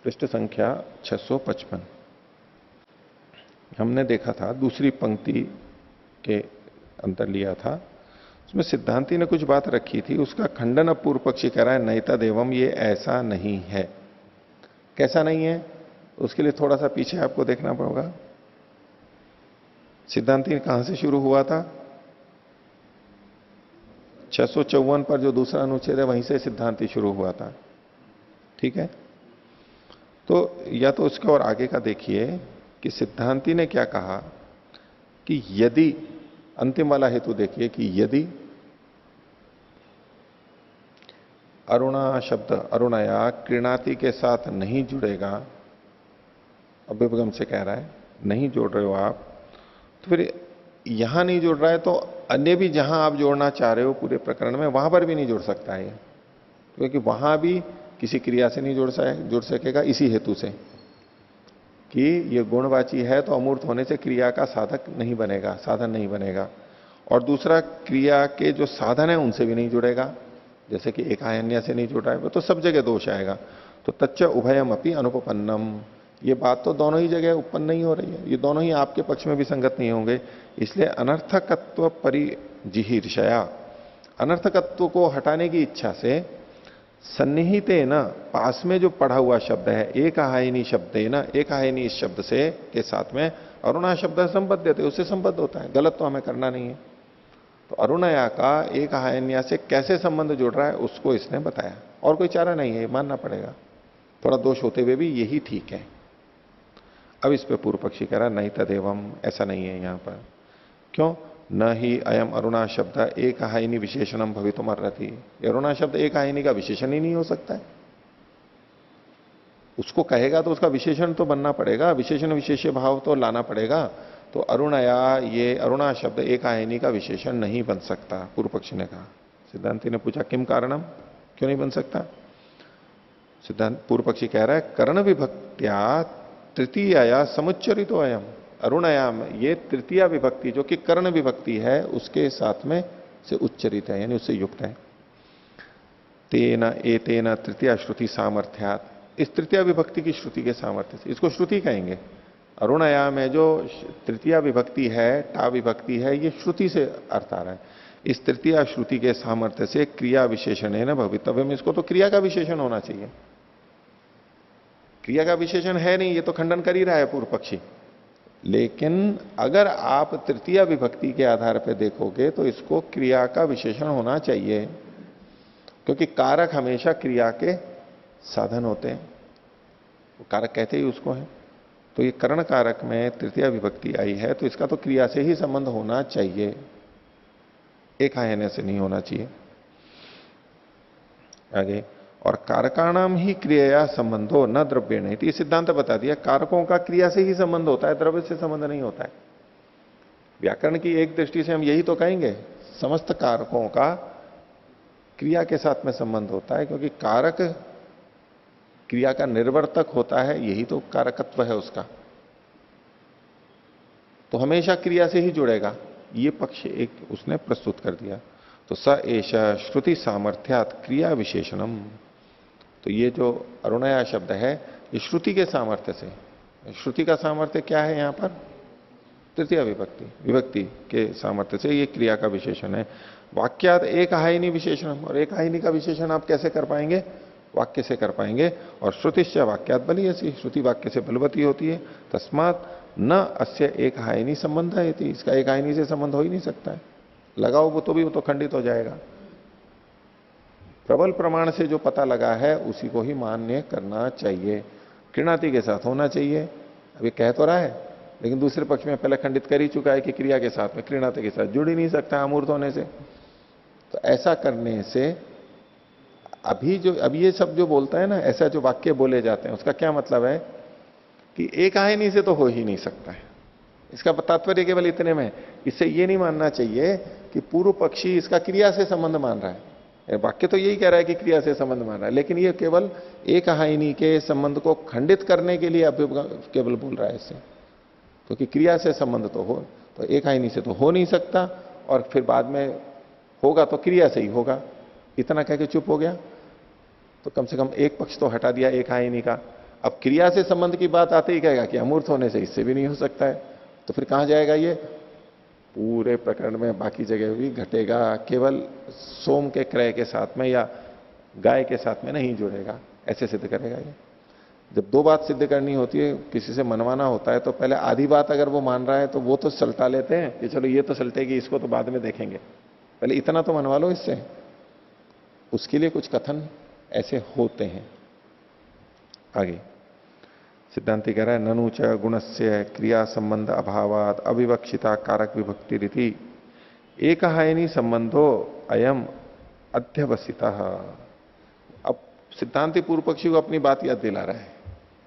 पृष्ठ संख्या 655। हमने देखा था दूसरी पंक्ति के अंतर लिया था, उसमें सिद्धांती ने कुछ बात रखी थी, उसका खंडन अब पूर्व पक्षी कह रहा है नैता देवम, ये ऐसा नहीं है। कैसा नहीं है? उसके लिए थोड़ा सा पीछे आपको देखना पड़ेगा। सिद्धांती कहां से शुरू हुआ था? 654 पर जो दूसरा अनुच्छेद है वहीं से सिद्धांती शुरू हुआ था, ठीक है। तो या तो उसका और आगे का देखिए कि सिद्धांति ने क्या कहा कि यदि, अंतिम वाला हेतु देखिए कि यदि अरुणा शब्द अरुणया क्रीणाति के साथ नहीं जुड़ेगा, अभ्युपगम से कह रहा है, नहीं जोड़ रहे हो आप, तो फिर यहां नहीं जोड़ रहा है तो अन्य भी जहां आप जोड़ना चाह रहे हो पूरे प्रकरण में वहां पर भी नहीं जोड़ सकता है, क्योंकि वहां भी किसी क्रिया से नहीं जुड़ सकेगा इसी हेतु से कि ये गुणवाची है तो अमूर्त होने से क्रिया का साधक नहीं बनेगा, साधन नहीं बनेगा। और दूसरा, क्रिया के जो साधन है उनसे भी नहीं जुड़ेगा, जैसे कि एकायन्य से नहीं जुड़ रहा है, वो तो सब जगह दोष आएगा। तो तच्च उभयम अपनी अनुपन्नम, ये बात तो दोनों ही जगह उत्पन्न नहीं हो रही है, ये दोनों ही आपके पक्ष में भी संगत नहीं होंगे। इसलिए अनर्थकत्व परिजिहीर्षया, अनर्थकत्व को हटाने की इच्छा से सन्निहित न, पास में जो पढ़ा हुआ शब्द है एक हायनी शब्द है ना, एक हायनी इस शब्द से के साथ में अरुणा शब्द संबद्ध थे, उससे संबद्ध होता है, गलत तो हमें करना नहीं है। तो अरुणया का एक हायन्या से कैसे संबंध जुड़ रहा है उसको इसने बताया, और कोई चारा नहीं है, मानना पड़ेगा। थोड़ा दोष होते हुए भी यही ठीक है। अब इस पे पूर्व पक्षी कह रहा नहीं तदेवम, ऐसा नहीं है यहां पर। क्यों? न ही अयम अरुणा शब्द एक हायनी विशेषणम भवितुम अर्हति, अरुणा शब्द एक हायनी का विशेषण ही नहीं हो सकता है। उसको कहेगा तो उसका विशेषण तो बनना पड़ेगा, विशेषण विशेष्य भाव तो लाना पड़ेगा। तो अरुणया, ये अरुणा शब्द एक आयनी का विशेषण नहीं बन सकता, पूर्व पक्षी ने कहा। सिद्धांति ने पूछा किम कारणम, क्यों नहीं बन सकता? सिद्धांत पूर्व पक्षी कह रहा है कर्ण विभक्त्या तृतीया समुच्चरितो अयम, अरुणयाम ये तृतीया विभक्ति जो कि कर्ण विभक्ति है उसके साथ में से उच्चरित है, यानी उससे युक्त है। तेना एतेना तृतीया श्रुति सामर्थ्यात, इस तृतीया विभक्ति की श्रुति के सामर्थ्य से, इसको श्रुति कहेंगे। अरुणया में जो तृतीया विभक्ति है, टा विभक्ति है, ये श्रुति से अर्थ आ रहा है। इस तृतीया श्रुति के सामर्थ्य से क्रिया विशेषण है ना भवितव्य में, इसको तो क्रिया का विशेषण होना चाहिए। क्रिया का विशेषण है नहीं, ये तो खंडन कर ही रहा है पूर्व पक्षी। लेकिन अगर आप तृतीया विभक्ति के आधार पर देखोगे तो इसको क्रिया का विशेषण होना चाहिए, क्योंकि कारक हमेशा क्रिया के साधन होते हैं, कारक कहते ही उसको है। तो ये कर्ण कारक में तृतीया विभक्ति आई है तो इसका तो क्रिया से ही संबंध होना चाहिए, एक आयन से नहीं होना चाहिए। आगे, और कारकाणाम ही क्रिया संबंधो न द्रव्य नहीं, तो ये सिद्धांत बता दिया कारकों का क्रिया से ही संबंध होता है, द्रव्य से संबंध नहीं होता है। व्याकरण की एक दृष्टि से हम यही तो कहेंगे, समस्त कारकों का क्रिया के साथ में संबंध होता है, क्योंकि कारक क्रिया का निर्वर्तक होता है, यही तो कारकत्व है उसका, तो हमेशा क्रिया से ही जुड़ेगा। ये पक्ष एक उसने प्रस्तुत कर दिया। तो स एष श्रुति सामर्थ्यात क्रिया विशेषणम, तो ये जो अरुणया शब्द है ये श्रुति के सामर्थ्य से, श्रुति का सामर्थ्य क्या है यहां पर? तृतीय विभक्ति के सामर्थ्य से ये क्रिया का विशेषण है। वाक्यात एक हायनी विशेषण, और एक हायनी का विशेषण आप कैसे कर पाएंगे? वाक्य से कर पाएंगे। और श्रुतिश्च वाक्यात बली, ऐसी श्रुति वाक्य से बलवती होती है। तस्मात न अस्य एक हायनी संबंध है, इसका एक हायनी से संबंध हो ही नहीं सकता है। लगाओ वो तो खंडित हो जाएगा। प्रबल प्रमाण से जो पता लगा है उसी को ही मान्य करना चाहिए, क्रिणाति के साथ होना चाहिए। अभी कह तो रहा है, लेकिन दूसरे पक्ष में पहले खंडित कर ही चुका है कि क्रिया के साथ में, क्रिणाति के साथ जुड़ ही नहीं सकता अमूर्त होने से। तो ऐसा करने से अभी ये सब जो बोलता है ना, ऐसा जो वाक्य बोले जाते हैं उसका क्या मतलब है कि एक आयनी से तो हो ही नहीं सकता है। इसका तात्पर्य केवल इतने में, इससे ये नहीं मानना चाहिए कि पूर्व पक्षी इसका क्रिया से संबंध मान रहा है। वाक्य तो यही कह रहा है कि क्रिया से संबंध मान रहा है, लेकिन ये केवल एक हायनी के संबंध को खंडित करने के लिए केवल बोल रहा है इससे, क्योंकि क्रिया से संबंध तो हो, तो एक हायनी से तो हो नहीं सकता, और फिर बाद में होगा तो क्रिया से ही होगा। इतना कह के चुप हो गया, तो कम से कम एक पक्ष तो हटा दिया एक हायनी का। अब क्रिया से संबंध की बात आते ही कहेगा कि अमूर्त होने से इससे भी नहीं हो सकता है, तो फिर कहां जाएगा ये? पूरे प्रकरण में बाकी जगह भी घटेगा, केवल सोम के क्रय के साथ में या गाय के साथ में नहीं जुड़ेगा, ऐसे सिद्ध करेगा ये। जब दो बात सिद्ध करनी होती है, किसी से मनवाना होता है, तो पहले आधी बात अगर वो मान रहा है तो वो तो सलटा लेते हैं कि चलो ये तो सलटेगी, इसको तो बाद में देखेंगे, पहले इतना तो मनवा लो इससे। उसके लिए कुछ कथन ऐसे होते हैं। आगे सिद्धांति कह रहा है ननु च गुणस्य क्रिया संबंध अभावात अविवक्षिता कारक विभक्ति रीति एक हायनी संबंधो अयम अध्यवसिता। अब सिद्धांति पूर्व पक्षी को अपनी बात याद दिला रहा है।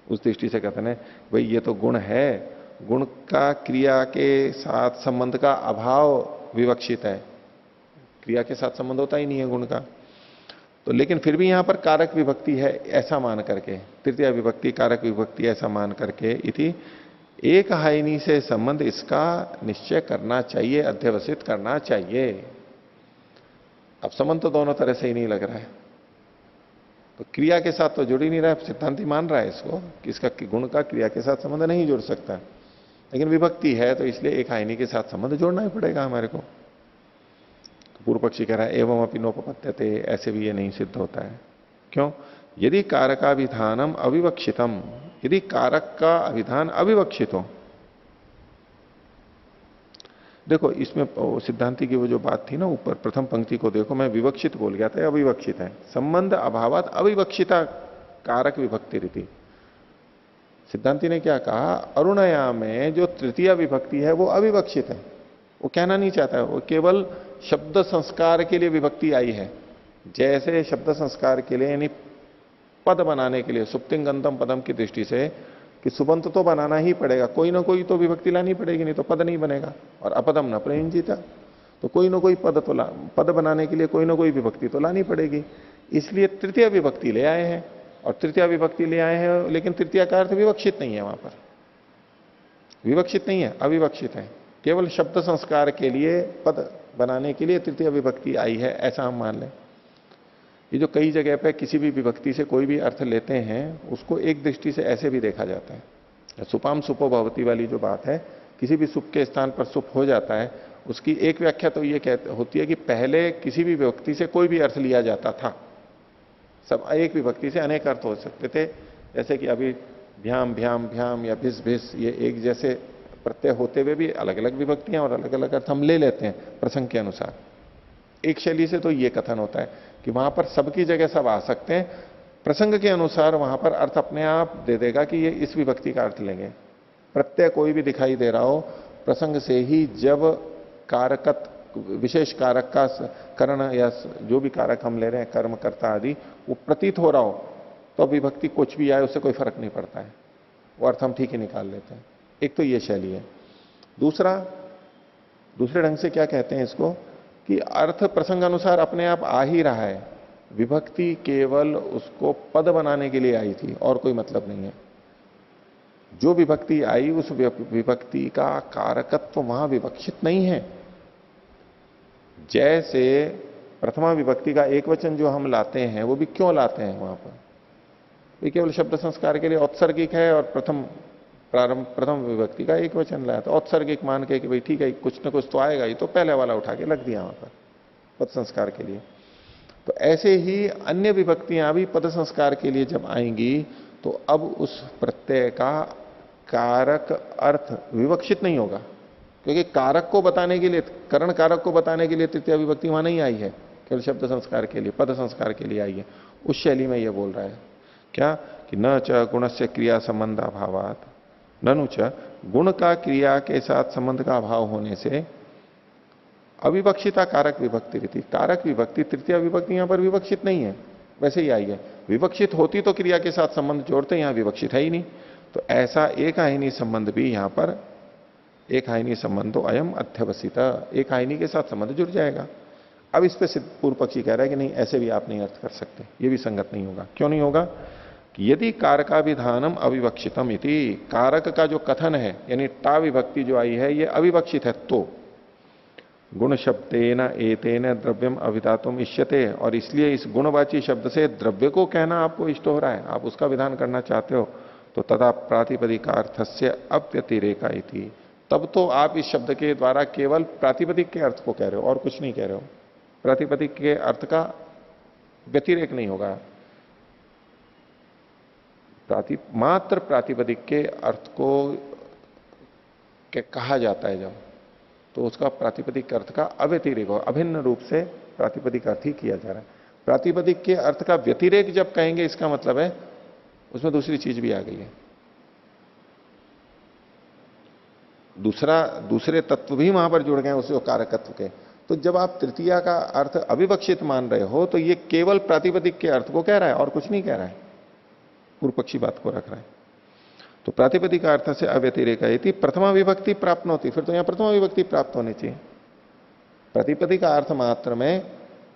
उस दृष्टि से कहते हैं भाई ये तो गुण है, गुण का क्रिया के साथ संबंध का अभाव विवक्षित है, क्रिया के साथ संबंध होता ही नहीं है गुण का। तो लेकिन फिर भी यहां पर कारक विभक्ति है ऐसा मान करके, तृतीय विभक्ति कारक विभक्ति ऐसा मान करके इति एक हाइनी से संबंध इसका निश्चय करना चाहिए, अध्यवसित करना चाहिए। अब संबंध तो दोनों तरह से ही नहीं लग रहा है, तो क्रिया के साथ तो जुड़ ही नहीं रहा है। सिद्धांति मान रहा है इसको कि इसका गुण का क्रिया के साथ संबंध नहीं जुड़ सकता, लेकिन विभक्ति है तो इसलिए एक हाइनी के साथ संबंध जोड़ना ही पड़ेगा हमारे को। पूर्व पक्षी कह रहा है एवं अपनी नोपपत्यते, ऐसे भी ये नहीं सिद्ध होता है। क्यों? यदि कारकाभिधानम अविवक्षितम, यदि कारक का अभिधान अविवक्षित हो। देखो इसमें सिद्धांति की वो जो बात थी ना ऊपर प्रथम पंक्ति को देखो, मैं विवक्षित बोल गया था, अविवक्षित है। संबंध अभावात अविवक्षिता कारक विभक्ति रीति। सिद्धांति ने क्या कहा, अरुणया में जो तृतीय विभक्ति है वो अविवक्षित है। वो कहना नहीं चाहता है, वो केवल शब्द संस्कार के लिए विभक्ति आई है। जैसे शब्द संस्कार के लिए यानी पद बनाने के लिए सुप्तिंगंतम पदम की दृष्टि से कि सुबंत तो बनाना ही पड़ेगा, कोई ना कोई तो विभक्ति लानी पड़ेगी, नहीं तो पद नहीं बनेगा। और अपदम न प्रयुंजिता, तो कोई ना कोई पद बनाने के लिए कोई ना कोई विभक्ति तो लानी पड़ेगी। इसलिए तृतीय विभक्ति ले आए हैं, और तृतीय विभक्ति ले आए हैं, लेकिन तृतीय का अर्थ विवक्षित नहीं है, वहां पर विवक्षित नहीं है, अविवक्षित है। केवल शब्द संस्कार के लिए पद बनाने के लिए तृतीय विभक्ति आई है, ऐसा हम मान लें। ये जो कई जगह पे किसी भी विभक्ति से कोई भी अर्थ लेते हैं उसको एक दृष्टि से ऐसे भी देखा जाता है। सुपाम सुपो भवती वाली जो बात है, किसी भी सुप के स्थान पर सुप हो जाता है, उसकी एक व्याख्या तो ये होती है कि पहले किसी भी विभक्ति से कोई भी अर्थ लिया जाता था, सब एक विभक्ति से अनेक अर्थ हो सकते थे। जैसे कि अभी भ्याम भ्याम भ्याम या भिस भिस, ये एक जैसे प्रत्यय होते हुए भी अलग अलग विभक्तियां और अलग अलग अर्थ हम ले लेते हैं प्रसंग के अनुसार। एक शैली से तो ये कथन होता है कि वहां पर सबकी जगह सब आ सकते हैं, प्रसंग के अनुसार वहां पर अर्थ अपने आप दे देगा कि ये इस विभक्ति का अर्थ लेंगे। प्रत्यय कोई भी दिखाई दे रहा हो, प्रसंग से ही जब कारकत विशेष कारक का करण या जो भी कारक हम ले रहे हैं कर्म कर्ता आदि वो प्रतीत हो रहा हो तो विभक्ति कुछ भी आए उससे कोई फर्क नहीं पड़ता है, वो अर्थ हम ठीक ही निकाल लेते हैं। एक तो ये शैली है। दूसरे ढंग से क्या कहते हैं इसको कि अर्थ प्रसंग अनुसार अपने आप आ ही रहा है, विभक्ति केवल उसको पद बनाने के लिए आई थी और कोई मतलब नहीं है। जो विभक्ति आई उस विभक्ति का कारकत्व वहां विवक्षित नहीं है। जैसे प्रथमा विभक्ति का एक वचन जो हम लाते हैं वो भी क्यों लाते हैं वहां पर, ये केवल शब्द संस्कार के लिए औत्सर्गिक है और प्रथम विभक्ति का एक वचन लाया था औत्सर्गिक मान के कि भाई ठीक है कुछ ना कुछ तो आएगा ही, तो पहले वाला उठा के लग दिया वहां पर पद संस्कार के लिए। तो ऐसे ही अन्य विभक्तियां भी पद संस्कार के लिए जब आएंगी तो अब उस प्रत्यय का कारक अर्थ विवक्षित नहीं होगा, क्योंकि कारक को बताने के लिए, करण कारक को बताने के लिए तृतीय विभक्ति वहां नहीं आई है, केवल शब्द संस्कार के लिए पद संस्कार के लिए आई है। उस शैली में यह बोल रहा है क्या कि न च गुणस्य क्रिया संबंध अभावात, ननु च गुण का क्रिया के साथ संबंध का अभाव होने से अविवक्षिता कारक विभक्ति रीति, कारक विभक्ति तृतीय विभक्ति यहां पर विवक्षित नहीं है, वैसे ही आई है। विवक्षित होती तो क्रिया के साथ संबंध जोड़ते, यहां विवक्षित है ही नहीं। तो ऐसा एक आहिनी संबंध भी यहां पर एक आहिनी संबंध तो अयम अध्यवसिता, एक आहिनी के साथ संबंध जुड़ जाएगा। अब इस पर पूर्व पक्षी कह रहा है कि नहीं ऐसे भी आप नहीं अर्थ कर सकते, ये भी संगत नहीं होगा। क्यों नहीं होगा कि यदि कारकाभिधानम अविवक्षितम इति, कारक का जो कथन है यानी टा विभक्ति जो आई है ये अविवक्षित है, तो गुण शब्देन एतेन द्रव्यम अभिधातुम इष्यते, और इसलिए इस गुणवाची शब्द से द्रव्य को कहना आपको इष्ट हो रहा है, आप उसका विधान करना चाहते हो, तो तथा प्रातिपदिकार्थस्य अव्यतिरेका इति, तब तो आप इस शब्द के द्वारा केवल प्रातिपदिक के अर्थ को कह रहे हो और कुछ नहीं कह रहे हो, प्रातिपदिक के अर्थ का व्यतिरेक नहीं होगा। मात्र प्रातिपदिक के अर्थ को कहा जाता है जब, तो उसका प्रातिपदिक अर्थ का अव्यतिरेक हो, अभिन्न रूप से प्रातिपदिक अर्थ ही किया जा रहा है। प्रातिपदिक के अर्थ का व्यतिरेक जब कहेंगे इसका मतलब है उसमें दूसरी चीज भी आ गई है, दूसरे तत्व भी वहां पर जुड़ गए उस जो कारकत्व के। तो जब आप तृतीया का अर्थ अविवक्षित मान रहे हो तो ये केवल प्रातिपदिक के अर्थ को कह रहा है और कुछ नहीं कह रहा है, पूर्व पक्षी बात को रख रहा है। तो प्रातिपदिक अर्थ से अव्यतिरेक यदि प्रथमा विभक्ति प्राप्त न होती, फिर तो यहां प्रथमा विभक्ति प्राप्त होनी चाहिए। प्रतिपदिक का अर्थ मात्र में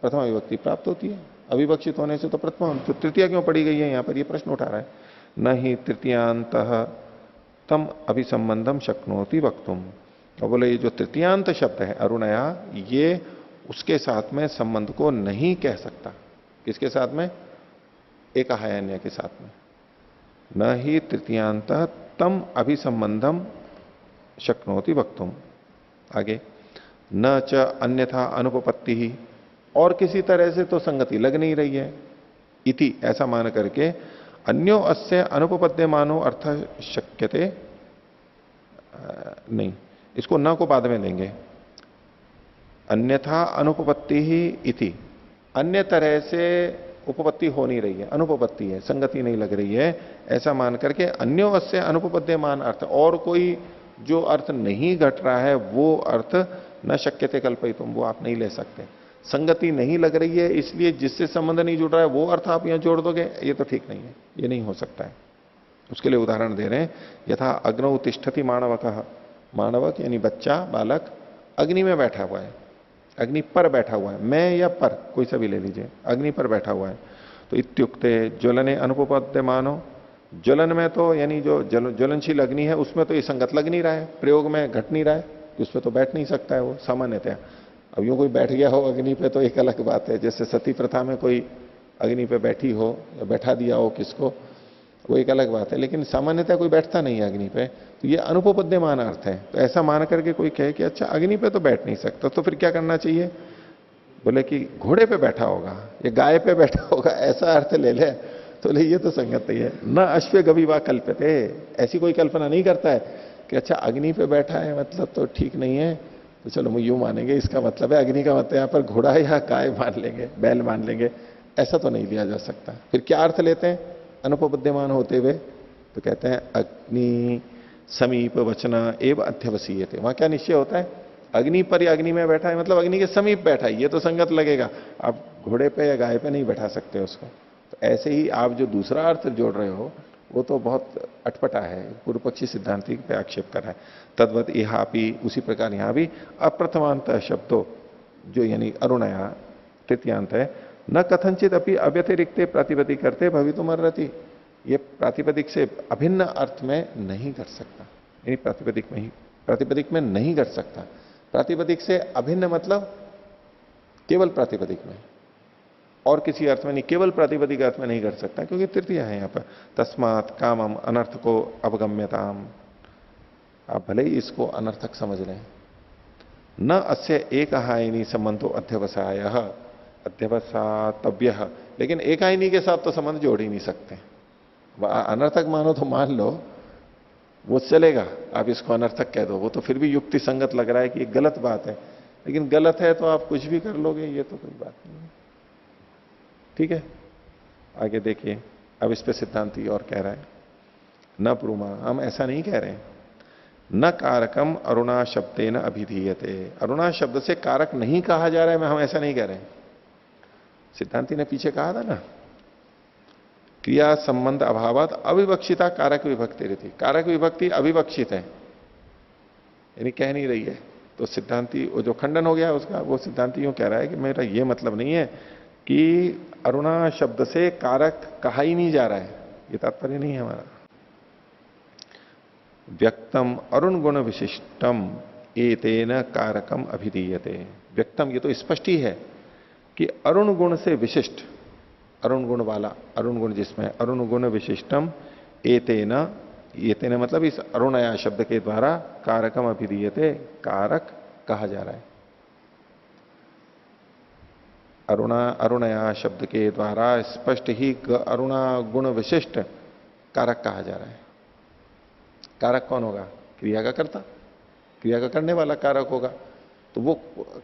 प्रथमा विभक्ति प्राप्त होती है, अविवक्षित होने से तो प्रथमा, तो तृतीया क्यों पड़ी गई है यहां पर, ये प्रश्न उठा रहा है। न ही तृतीयांत तम अभिसंबंधम शक्नोति वक्तुम। और बोले ये जो तृतीयांत शब्द है अरुणया, ये उसके साथ में संबंध को नहीं कह सकता। किसके साथ में? एकहायन्य के साथ में। न ही तृतीयांत तम अभिसंबंधम शक्नोति वक्तुम। आगे न च अन्यथा अनुपपत्ति ही, और किसी तरह से तो संगति लग नहीं रही है। इति ऐसा मान करके अन्यो अस्य अनुपपद्यमानो अर्थ शक्यते, नहीं, इसको न को बाद में लेंगे। अन्यथा अनुपपत्ति ही इति, अन्य तरह से उपपत्ति हो नहीं रही है, अनुपपत्ति है, संगति नहीं लग रही है, ऐसा मान करके अन्यो अस्य अनुपपद्यमान अर्थ, और कोई जो अर्थ नहीं घट रहा है वो अर्थ न शक्यते कल्पयितुम, वो आप नहीं ले सकते। संगति नहीं लग रही है इसलिए जिससे संबंध नहीं जुड़ रहा है वो अर्थ आप यहां जोड़ दोगे, ये तो ठीक नहीं है, ये नहीं हो सकता है। उसके लिए उदाहरण दे रहे हैं, यथा अग्नौ तिष्ठति माणवकः, माणवक यानी बच्चा, बालक अग्नि में बैठा हुआ है, अग्नि पर बैठा हुआ है, मैं या पर कोई सा भी ले लीजिए, अग्नि पर बैठा हुआ है। तो इत्युक्ते ज्वलने अनुपपद्यमानो, ज्वलन में तो यानी जो ज्वलनशील अग्नि है उसमें तो ये संगत लग नहीं रहा है, प्रयोग में घट नहीं रहा है, उस पर तो बैठ नहीं सकता है वो सामान्यतः। अब यूं कोई बैठ गया हो अग्नि पे तो एक अलग बात है, जैसे सती प्रथा में कोई अग्नि पे बैठी हो या बैठा दिया हो किसको, वो एक अलग बात है, लेकिन सामान्यतः कोई बैठता नहीं है अग्नि पे, तो ये अनुपपद्यमान अर्थ है। तो ऐसा मान करके कोई कहे कि अच्छा अग्नि पे तो बैठ नहीं सकता, तो फिर क्या करना चाहिए? बोले कि घोड़े पे बैठा होगा या गाय पे बैठा होगा, ऐसा अर्थ ले ले, तो ले ये तो संगत नहीं है। न अश्व गविवा कल्पते, ऐसी कोई कल्पना नहीं करता है कि अच्छा अग्नि पे बैठा है मतलब तो ठीक नहीं है, तो चलो हम यूं मानेंगे, इसका मतलब है अग्नि का मतलब यहां पर घोड़ा या गाय मान लेंगे, बैल मान लेंगे, ऐसा तो नहीं लिया जा सकता। फिर क्या अर्थ लेते हैं अनुपपद्यमान होते हुए? तो कहते हैं अग्नि समीप वचना एव अध्यवसीयते। वहां क्या निश्चय होता है? अग्नि पर या अग्नि में बैठा है मतलब अग्नि के समीप बैठा है, ये तो संगत लगेगा। आप घोड़े पे या गाय पे नहीं बैठा सकते उसको। तो ऐसे ही आप जो दूसरा अर्थ जोड़ रहे हो वो तो बहुत अटपटा है, पूर्व पक्षी सिद्धांति पे आक्षेप कर रहा है। तद्वत यहाँ भी उसी प्रकार यहां भी अप्रथमांत शब्दों जो यानी अरुणया तृतीयांत है, न कथनचित अपनी अव्यतिरिक्त प्रातिपदिक करते भवितुमर्हति, ये प्रातिपदिक से अभिन्न अर्थ में नहीं घट सकता, यानी प्रातिपदिक में नहीं घट सकता। प्रातिपदिक से अभिन्न मतलब केवल प्रातिपदिक में, और किसी अर्थ में नहीं, केवल प्रातिपदिक अर्थ में नहीं कर सकता, क्योंकि तृतीय है यहां पर। तस्मात् कामम अनर्थ को अवगम्यताम, आप भले ही इसको अनर्थक समझ लें। न अस्य एकहायिनी संबंधो अध्यवसाय अध्यवसातव्य, लेकिन एकहायिनी के साथ तो संबंध जोड़ ही नहीं सकते। अनर्थक मानो तो मान लो वो चलेगा, आप इसको अनर्थक कह दो, वो तो फिर भी युक्ति संगत लग रहा है कि ये गलत बात है, लेकिन गलत है तो आप कुछ भी कर लोगे, ये तो कोई बात नहीं है। ठीक है, आगे देखिए, अब इस पे सिद्धांति और कह रहा है, न ब्रूमा, हम ऐसा नहीं कह रहे हैं। न कारकम अरुणा शब्देन अभिधीयते, अरुणा शब्द से कारक नहीं कहा जा रहा है, हम ऐसा नहीं कह रहे हैं। सिद्धांति ने पीछे कहा था ना, क्रिया संबंध अभावात अविवक्षिता कारक विभक्ति रहती, कारक विभक्ति अविवक्षित है यानी कह नहीं रही है। तो सिद्धांति वो जो खंडन हो गया उसका, वो सिद्धांति यूं कह रहा है कि मेरा ये मतलब नहीं है कि अरुणा शब्द से कारक कहा ही नहीं जा रहा है, ये तात्पर्य नहीं है हमारा। व्यक्तम अरुण गुण विशिष्टम एतेन कारकम अभिधीयते, व्यक्तम ये तो स्पष्ट ही है कि अरुण गुण से विशिष्ट, अरुण गुण वाला, अरुण गुण जिसमें अरुण गुण विशिष्टम एतेन, एतेन मतलब इस अरुणया शब्द के द्वारा कारकम अभिधीयते, कारक कहा जा रहा है। अरुणया शब्द के द्वारा स्पष्ट ही अरुणा गुण विशिष्ट कारक कहा जा रहा है। कारक कौन होगा? क्रिया का कर्ता, क्रिया का करने वाला कारक होगा, तो वो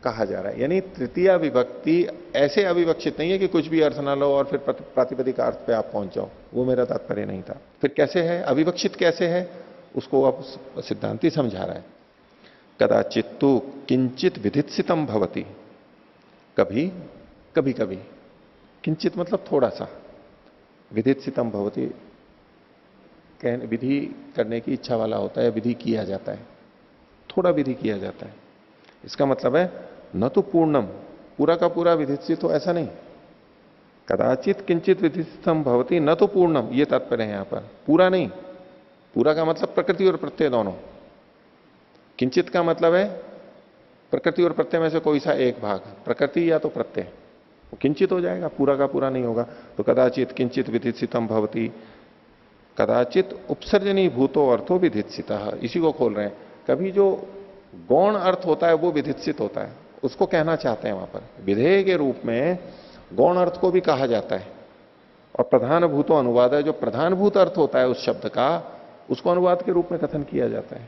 कहा जा रहा है। यानी तृतीया विभक्ति ऐसे अविवक्षित नहीं है कि कुछ भी अर्थ ना लो और फिर प्रातिपदिक अर्थ पे आप पहुंच जाओ, वो मेरा तात्पर्य नहीं था। फिर कैसे है, अविवक्षित कैसे है, उसको अब सिद्धांति समझा रहा है। कदाचित्तु किंचित विधित्सितम भवति, कभी कभी कभी, किंचित मतलब थोड़ा सा, विधित्सितम भवति विधि करने की इच्छा वाला होता है, विधि किया जाता है, थोड़ा विधि किया जाता है। इसका मतलब है न तो पूर्णम, पूरा का पूरा विधित्सित हो ऐसा नहीं, कदाचित किंचित विधित्सितम भवति न तो पूर्णम, ये तात्पर्य है यहां पर, पूरा नहीं। पूरा का मतलब प्रकृति और प्रत्यय दोनों, किंचित का मतलब है प्रकृति और प्रत्यय में से कोई सा एक भाग, प्रकृति या तो प्रत्यय, वो किंचित हो जाएगा, पूरा का पूरा नहीं होगा। तो कदाचित किंचित विधित्सितम भवति, कदाचित उपसर्जनी भूतो अर्थो विधित्सिता, इसी को खोल रहे हैं। कभी जो गौण अर्थ होता है वो विधित्सित होता है, उसको कहना चाहते हैं वहां पर, विधेय के रूप में गौण अर्थ को भी कहा जाता है। और प्रधान भूतो अनुवाद है, जो प्रधानभूत अर्थ होता है उस शब्द का, उसको अनुवाद के रूप में कथन किया जाता है।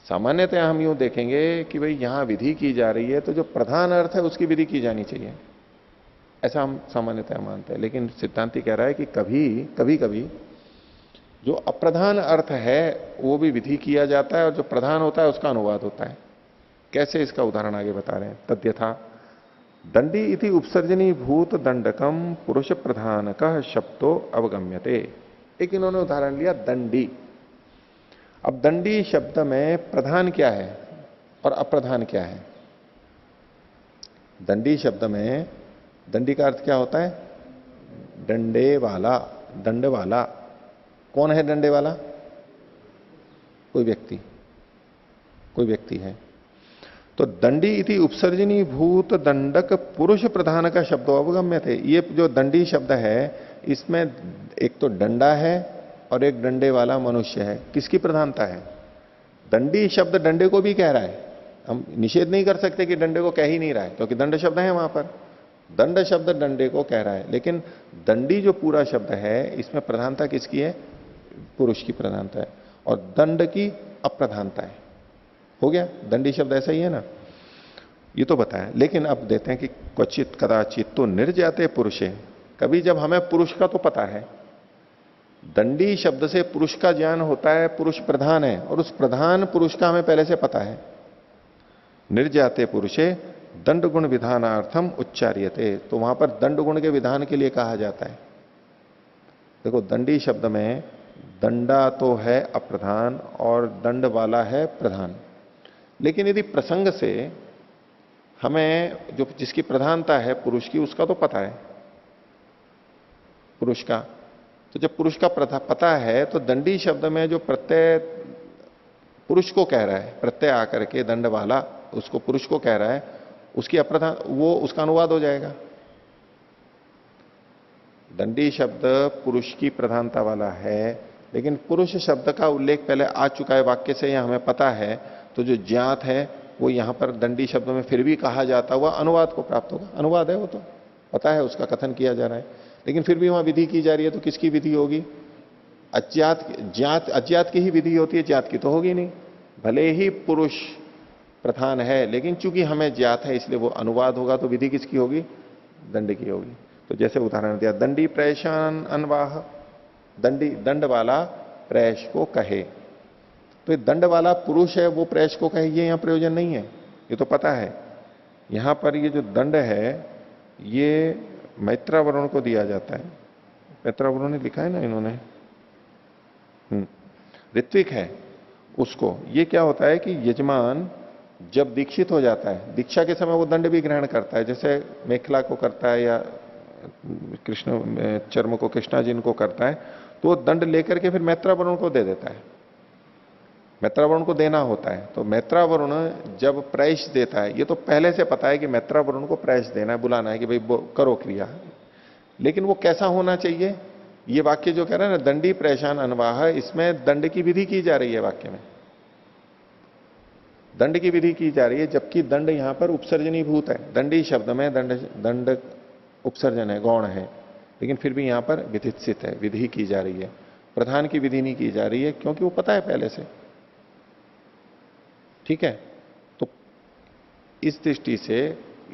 सामान्यतः हम यूं देखेंगे कि भाई यहां विधि की जा रही है तो जो प्रधान अर्थ है उसकी विधि की जानी चाहिए, ऐसा हम सामान्यतः मानते हैं। लेकिन सिद्धांति कह रहा है कि कभी कभी जो अप्रधान अर्थ है वो भी विधि किया जाता है और जो प्रधान होता है उसका अनुवाद होता है। कैसे, इसका उदाहरण आगे बता रहे हैं। तद्यथा दंडी इति उपसर्जनी भूत दंडकम पुरुष प्रधान का शब्दों अवगम्यते। एक इन्होंने उदाहरण लिया दंडी। अब दंडी शब्द में प्रधान क्या है और अप्रधान क्या है? दंडी शब्द में दंडी का अर्थ क्या होता है? डंडे वाला, दंड वाला। कौन है डंडे वाला? कोई व्यक्ति है। तो दंडी इति उपसर्जनी भूत दंडक पुरुष प्रधान का शब्द अवगम्य थे। ये जो दंडी शब्द है इसमें एक तो डंडा है और एक डंडे वाला मनुष्य है। किसकी प्रधानता है? दंडी शब्द डंडे को भी कह रहा है, हम निषेध नहीं कर सकते कि डंडे को कह ही नहीं रहा है, क्योंकि दंड शब्द है वहां पर। दंड शब्द डंडे को कह रहा है, लेकिन दंडी जो पूरा शब्द है इसमें प्रधानता किसकी है? पुरुष की प्रधानता है, और दंड की अप्रधानता है। हो गया, दंडी शब्द ऐसा ही है ना, ये तो बताया। लेकिन अब देते हैं कि क्वचित कदाचित तो निर्जाते पुरुषे, कभी जब हमें पुरुष का तो पता है, दंडी शब्द से पुरुष का ज्ञान होता है, पुरुष प्रधान है और उस प्रधान पुरुष का हमें पहले से पता है। निर्जाते पुरुषे दंड गुण विधानार्थम उच्चार्यते, तो वहां पर दंड गुण के विधान के लिए कहा जाता है। देखो दंडी शब्द में दंडा तो है अप्रधान और दंड वाला है प्रधान, लेकिन यदि प्रसंग से हमें जो जिसकी प्रधानता है पुरुष की, उसका तो पता है पुरुष का, तो जब पुरुष का पता है तो दंडी शब्द में जो प्रत्यय पुरुष को कह रहा है, प्रत्यय आकर के दंड वाला उसको पुरुष को कह रहा है, उसकी अप्रधान, वो उसका अनुवाद हो जाएगा। दंडी शब्द पुरुष की प्रधानता वाला है, लेकिन पुरुष शब्द का उल्लेख पहले आ चुका है वाक्य से, यह हमें पता है, तो जो ज्ञात है वो यहां पर दंडी शब्द में फिर भी कहा जाता हुआ अनुवाद को प्राप्त होगा। अनुवाद है, वो तो पता है, उसका कथन किया जा रहा है, लेकिन फिर भी वहां विधि की जा रही है, तो किसकी विधि होगी? अज्ञात की ही विधि होती है, ज्ञात की तो होगी नहीं। भले ही पुरुष प्रधान है, लेकिन चूंकि हमें ज्ञात है इसलिए वो अनुवाद होगा, तो विधि किसकी होगी? दंड की होगी। तो जैसे उदाहरण दिया, दंडी प्रेषण अनवाह, दंड वाला प्रेष को कहे, तो दंड वाला पुरुष है वो प्रेष को कहे, ये यहां प्रयोजन नहीं है, ये तो पता है। यहां पर ये जो दंड है ये मैत्रावरुण को दिया जाता है। मैत्रावरुण ने लिखा है ना इन्होंने, ऋत्विक है उसको। ये क्या होता है कि यजमान जब दीक्षित हो जाता है, दीक्षा के समय वो दंड भी ग्रहण करता है, जैसे मेखला को करता है या कृष्ण चर्म को कृष्णा जी को करता है, तो वो दंड लेकर के फिर मैत्रावरुण को दे देता है। मैत्रावरुण को देना होता है, तो मैत्रावरुण जब प्रैश देता है, ये तो पहले से पता है कि मैत्रावरुण को प्रैश देना है, बुलाना है कि भाई करो क्रिया, लेकिन वो कैसा होना चाहिए? ये वाक्य जो कह रहा है ना, दंडी प्रेषान अनवाह, इसमें दंड की विधि की जा रही है, वाक्य में दंड की विधि की जा रही है, जबकि दंड यहां पर उपसर्जनी भूत है। दंडी शब्द में दंड उपसर्जन है, गौण है, लेकिन फिर भी यहां पर विधित्सित है, विधि की जा रही है। प्रधान की विधि नहीं की जा रही है, क्योंकि वो पता है पहले से। ठीक है, तो इस दृष्टि से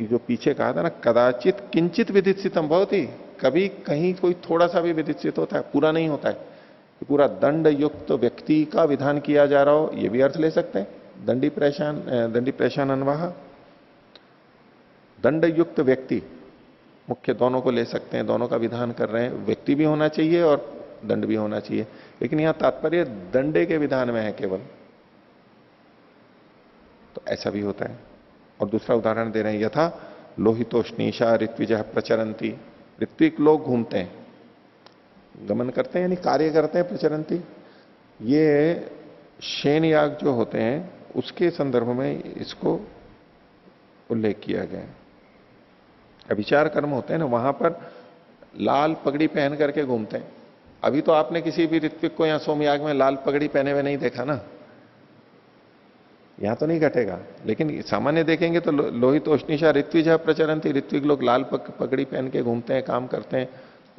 जो पीछे कहा था ना, कदाचित किंचित विधित्सितम भवति, कभी कहीं कोई थोड़ा सा भी विधित्सित होता है, पूरा नहीं होता है। कि पूरा दंड युक्त व्यक्ति का विधान किया जा रहा हो, यह भी अर्थ ले सकते हैं, दंडी प्रेशान अनवाह, दंड युक्त व्यक्ति, मुख्य दोनों को ले सकते हैं, दोनों का विधान कर रहे हैं, व्यक्ति भी होना चाहिए और दंड भी होना चाहिए, लेकिन यहां तात्पर्य दंडे के विधान में है केवल, तो ऐसा भी होता है। और दूसरा उदाहरण दे रहे हैं, यथा लोहितोष्णीशा ऋत्विज प्रचरंती, ऋत्विक लोग घूमते हैं, गमन करते हैं यानी कार्य करते हैं, प्रचरंती, ये शेन याग जो होते हैं उसके संदर्भ में इसको उल्लेख किया गया है। अभिचार कर्म होते हैं ना, वहां पर लाल पगड़ी पहन करके घूमते हैं। अभी तो आपने किसी भी ऋत्विक को यहां सोमयाग में लाल पगड़ी पहने हुए नहीं देखा ना, यहां तो नहीं घटेगा, लेकिन सामान्य देखेंगे तो लोहितोष्णीशा ऋत्विज प्रचरंती, ऋत्विक लोग लाल पगड़ी पहन के घूमते हैं, काम करते हैं।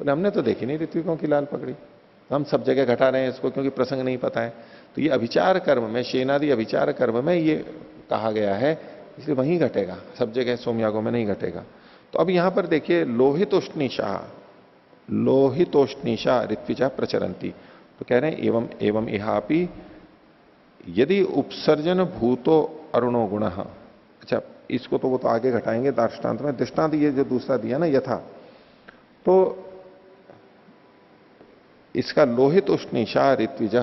बोले हमने तो देखी नहीं ऋत्विकों की लाल पगड़ी, हम सब जगह घटा रहे हैं इसको क्योंकि प्रसंग नहीं पता है। तो ये अभिचार कर्म में, शेनादि अभिचार कर्म में ये कहा गया है, इसलिए वहीं घटेगा, सब जगह सोमयागों में नहीं घटेगा। तो अब यहां पर देखिए लोहितोष्णीशा ऋत्विजा प्रचरंती, तो कह रहे हैं एवं एवं इहापि यदि उपसर्जन भूतो अरुणो गुण। अच्छा, इसको तो वो तो आगे घटाएंगे दृष्टांत में। दृष्टांत ये जो दूसरा दिया ना यथा, तो इसका लोहितोष्णीशा ऋत्विजा,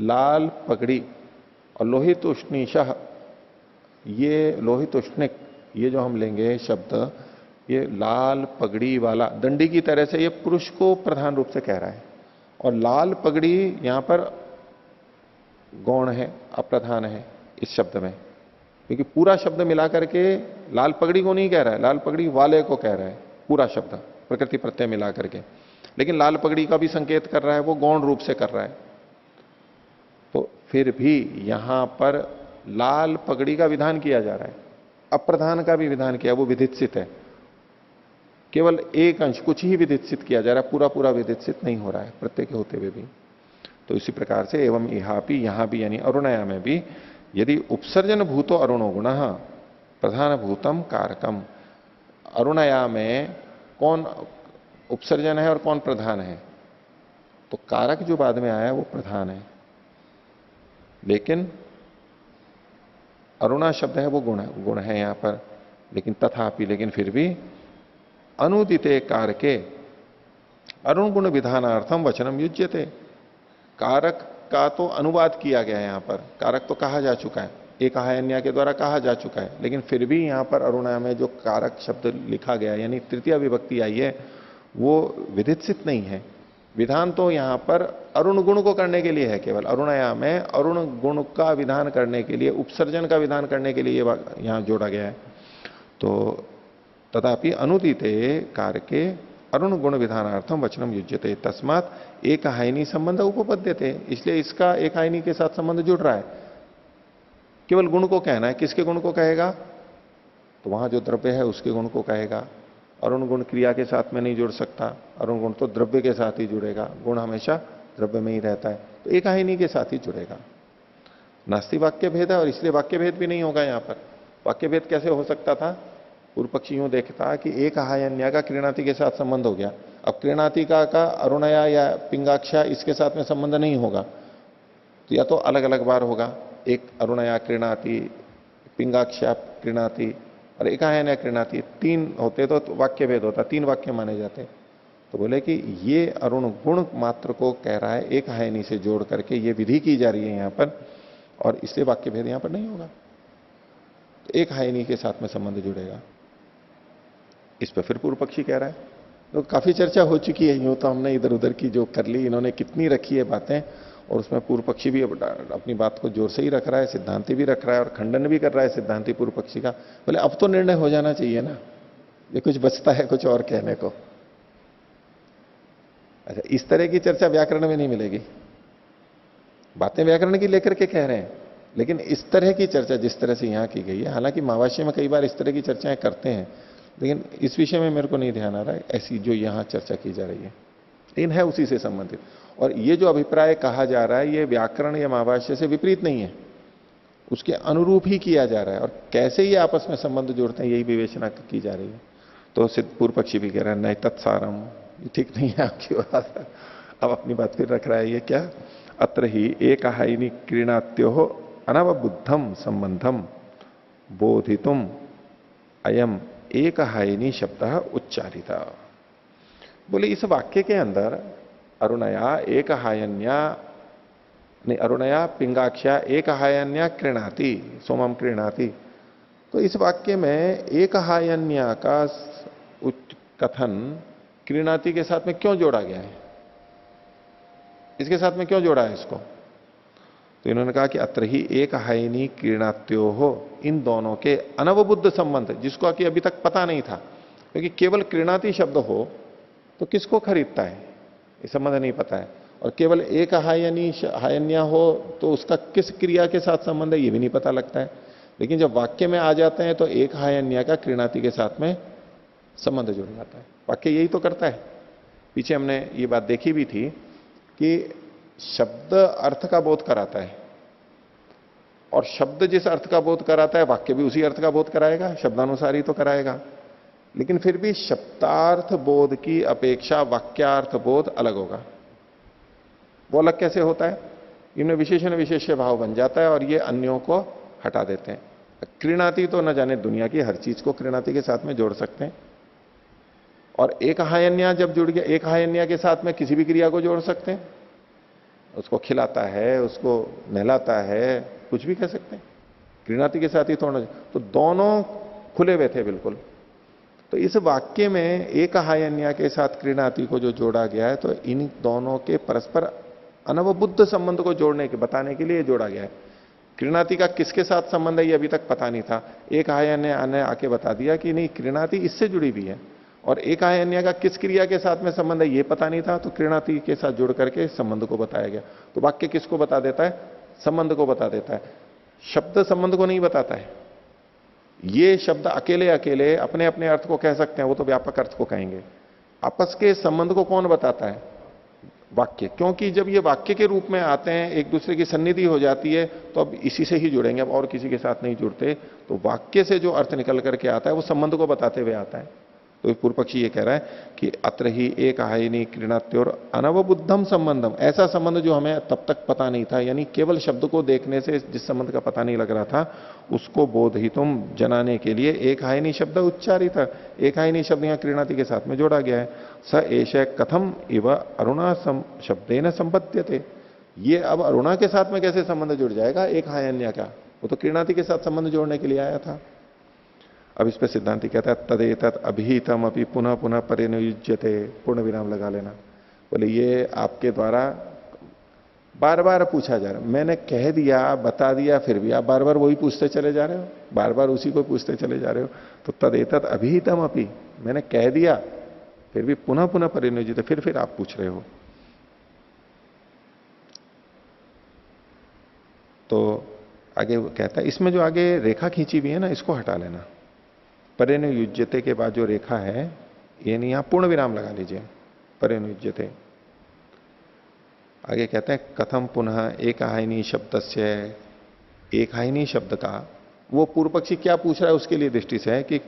लाल पगड़ी, और लोहितोष्णीशा, ये लोहितोष्णिक, ये जो हम लेंगे शब्द, ये लाल पगड़ी वाला, दंडी की तरह से ये पुरुष को प्रधान रूप से कह रहा है, और लाल पगड़ी यहां पर गौण है, अप्रधान है इस शब्द में, क्योंकि पूरा शब्द मिलाकर के लाल पगड़ी को नहीं कह रहा है, लाल पगड़ी वाले को कह रहा है, पूरा शब्द प्रकृति प्रत्यय मिला करके, लेकिन लाल पगड़ी का भी संकेत कर रहा है, वो गौण रूप से कर रहा है। तो फिर भी यहां पर लाल पगड़ी का विधान किया जा रहा है, अप्रधान का भी विधान किया, वो विधित्सित है, केवल एक अंश कुछ ही विधित्सित किया जा रहा है, पूरा पूरा विधित्सित नहीं हो रहा है प्रत्यय के होते हुए भी। तो इसी प्रकार से एवं इहापि, यहां भी यानी अरुणया में भी, यदि उपसर्जन भूतो अरुणो गुण प्रधान भूतम कारकम, अरुणया में कौन उपसर्जन है और कौन प्रधान है, तो कारक जो बाद में आया वो प्रधान है, लेकिन अरुणा शब्द है वो गुण है यहां पर, लेकिन तथापि, लेकिन फिर भी अनुदिते कारके अरुण गुण विधानार्थम वचनम युज्यते, कारक का तो अनुवाद किया गया है यहां पर, कारक तो कहा जा चुका है, एक आहान्या के द्वारा कहा जा चुका है, लेकिन फिर भी यहां पर अरुणा में जो कारक शब्द लिखा गया यानी तृतीय विभक्ति आई है, वो विधित्सित नहीं है। विधान तो यहां पर अरुण गुण को करने के लिए है, केवल अरुणया में अरुण गुण का विधान करने के लिए, उपसर्जन का विधान करने के लिए यहां जोड़ा गया है। तो तथापि अनुदिते कारके अरुण गुण विधानार्थम वचनम युज्यते, तस्मात एक हाइनी संबंध उपपद्यते, इसलिए इसका एक हाइनी के साथ संबंध जुड़ रहा है। केवल गुण को कहना है, किसके गुण को कहेगा, तो वहां जो द्रव्य है उसके गुण को कहेगा। अरुण गुण क्रिया के साथ में नहीं जुड़ सकता, अरुण गुण तो द्रव्य के साथ ही जुड़ेगा, गुण हमेशा द्रव्य में ही रहता है, तो एक हाइनी के साथ ही जुड़ेगा। नास्ति वाक्य भेद है, और इसलिए वाक्य भेद भी नहीं होगा यहां पर। वाक्य भेद कैसे हो सकता था, पूर्व पक्षी यूं देखता कि एक आहान्या का क्रीणाति के साथ संबंध हो गया, अब क्रीणाति का अरुणया या पिंगाक्षा इसके साथ में संबंध नहीं होगा, तो या तो अलग अलग बार होगा, एक अरुणया क्रीणाति, पिंगाक्षा क्रीणाति और एक आहान्या क्रीणाति, तीन होते तो वाक्य भेद होता, तीन वाक्य माने जाते। तो बोले कि ये अरुण गुण मात्र को कह रहा है, एक हायनी से जोड़ करके ये विधि की जा रही है यहां पर, और इसलिए वाक्य भेद यहां पर नहीं होगा, तो एक हायनी के साथ में संबंध जुड़ेगा। इस पर फिर पूर्व पक्षी कह रहा है, तो काफी चर्चा हो चुकी है, यूं तो हमने इधर उधर की जो कर ली, इन्होंने कितनी रखी है बातें, और उसमें पूर्व पक्षी भी अपनी बात को जोर से ही रख रहा है, सिद्धांति भी रख रहा है और खंडन भी कर रहा है सिद्धांति पूर्व पक्षी का। बोले अब तो निर्णय हो जाना चाहिए ना, ये कुछ बचता है कुछ और कहने को। अच्छा, इस तरह की चर्चा व्याकरण में नहीं मिलेगी, बातें व्याकरण की लेकर के कह रहे हैं, लेकिन इस तरह की चर्चा जिस तरह से यहां की गई है, हालांकि महावाष्य में कई बार इस तरह की चर्चाएं करते हैं, लेकिन इस विषय में मेरे को नहीं ध्यान आ रहा है ऐसी जो यहां चर्चा की जा रही है, लेकिन है उसी से संबंधित। और ये जो अभिप्राय कहा जा रहा है, ये व्याकरण या महावाष्य से विपरीत नहीं है, उसके अनुरूप ही किया जा रहा है, और कैसे ये आपस में संबंध जोड़ते हैं यही विवेचना की जा रही है। तो सिद्ध पूर्व पक्षी भी कह रहा है नहीं तत्सारम, ये ठीक नहीं है आपकी बात। अब अपनी बात फिर रख रहा है, ये क्या, अत्र ही एक हाइनी क्रीणात्यो अनवबुद्धम संबंधम बोधितुम अयम एक हायनी शब्द उच्चारिता। बोले इस वाक्य के अंदर अरुणया एक हायन्या नहीं, अरुणया पिंगाख्या एक हायन्या कृणाति सोमम कृणाति। तो इस वाक्य में एक हायन्या का कथन कृणाति के साथ में क्यों जोड़ा गया है? इसके साथ में क्यों जोड़ा है इसको? तो इन्होंने कहा कि अत्र ही एक हायनी क्रीणात्यो हो, इन दोनों के अनवबुद्ध संबंध, जिसको कि अभी तक पता नहीं था, क्योंकि केवल क्रीणाति शब्द हो तो किसको खरीदता है ये संबंध नहीं पता है, और केवल एक हायन्या हो तो उसका किस क्रिया के साथ संबंध है ये भी नहीं पता लगता है। लेकिन जब वाक्य में आ जाते हैं तो एक हायन्या का क्रीणाति के साथ में संबंध जुड़ जाता है। वाक्य यही तो करता है। पीछे हमने ये बात देखी भी थी कि शब्द अर्थ का बोध कराता है, और शब्द जिस अर्थ का बोध कराता है वाक्य भी उसी अर्थ का बोध कराएगा, शब्दानुसार ही तो कराएगा। लेकिन फिर भी शब्दार्थ बोध की अपेक्षा वाक्यार्थ बोध अलग होगा। वो अलग कैसे होता है? इनमें विशेषण विशेष्य भाव बन जाता है और ये अन्यों को हटा देते हैं। क्रीणाति तो न जाने दुनिया की हर चीज को क्रीणाति के साथ में जोड़ सकते हैं, और एक हायन्या जब जुड़ गया, एक हायन्या के साथ में किसी भी क्रिया को जोड़ सकते हैं। उसको खिलाता है, उसको नहलाता है, कुछ भी कह सकते हैं, क्रीणाति के साथ ही थोड़ा। तो दोनों खुले हुए थे बिल्कुल। तो इस वाक्य में एक हायन्या के साथ क्रीणाति को जो जोड़ा गया है, तो इन दोनों के परस्पर अनवबुद्ध संबंध को जोड़ने के बताने के लिए जोड़ा गया है। क्रीणाति का किसके साथ संबंध है ये अभी तक पता नहीं था। एक हायन्या ने आके बता दिया कि नहीं, क्रीणाति इससे जुड़ी हुई है, और एक हायन्या का किस क्रिया के साथ में संबंध है ये पता नहीं था, तो क्रीणाति के साथ जुड़ करके संबंध को बताया गया। तो वाक्य किसको बता देता है? संबंध को बता देता है, शब्द संबंध को नहीं बताता है। ये शब्द अकेले अकेले अपने अपने अर्थ को कह सकते हैं, वो तो व्यापक अर्थ को कहेंगे। आपस के संबंध को कौन बताता है? वाक्य। क्योंकि जब ये वाक्य के रूप में आते हैं, एक दूसरे की सन्निधि हो जाती है, तो अब इसी से ही जुड़ेंगे, अब और किसी के साथ नहीं जुड़ते। तो वाक्य से जो अर्थ निकल करके आता है वो संबंध को बताते हुए आता है। तो पूर्व पक्षी ये कह रहा है कि अत्र ही एक हायनी क्रीणात्योर अनवबुद्धम संबंधम, ऐसा संबंध जो हमें तब तक पता नहीं था, यानी केवल शब्द को देखने से जिस संबंध का पता नहीं लग रहा था, उसको बोधितुम जनाने के लिए एक हायनी शब्द उच्चारित है। एक हायनी शब्द यहां क्रीणाति के साथ में जोड़ा गया है। स एष कथम इव अरुणा शब्देन संबध्यते, ये अब अरुणा के साथ में कैसे संबंध जुड़ जाएगा एक हायन्या का? वो तो क्रीणाति के साथ संबंध जोड़ने के लिए आया था। अब इस पर सिद्धांति कहता है तदेतत् अभिहितम अपि पुनः पुनः परिनियुज्यते, पूर्ण विराम लगा लेना। बोले ये आपके द्वारा बार बार पूछा जा रहा है, मैंने कह दिया, बता दिया, फिर भी आप बार बार वही पूछते चले जा रहे हो, बार बार उसी को पूछते चले जा रहे हो। तो तदेतत् अभिहितम अपि, मैंने कह दिया फिर भी पुनः पुनः परिनियोजित, फिर आप पूछ रहे हो। तो आगे कहता है, इसमें जो आगे रेखा खींची हुई है ना, इसको हटा लेना। परिनियुज्यते के बाद जो रेखा है, ये नहीं, यहां पूर्ण विराम लगा लीजिए, परिनियुज्यते। आगे कहते हैं कथम पुनः एक हायनी शब्द से, एक हायनी शब्द का, वो पूर्व पक्षी क्या पूछ रहा है उसके लिए दृष्टि से है कि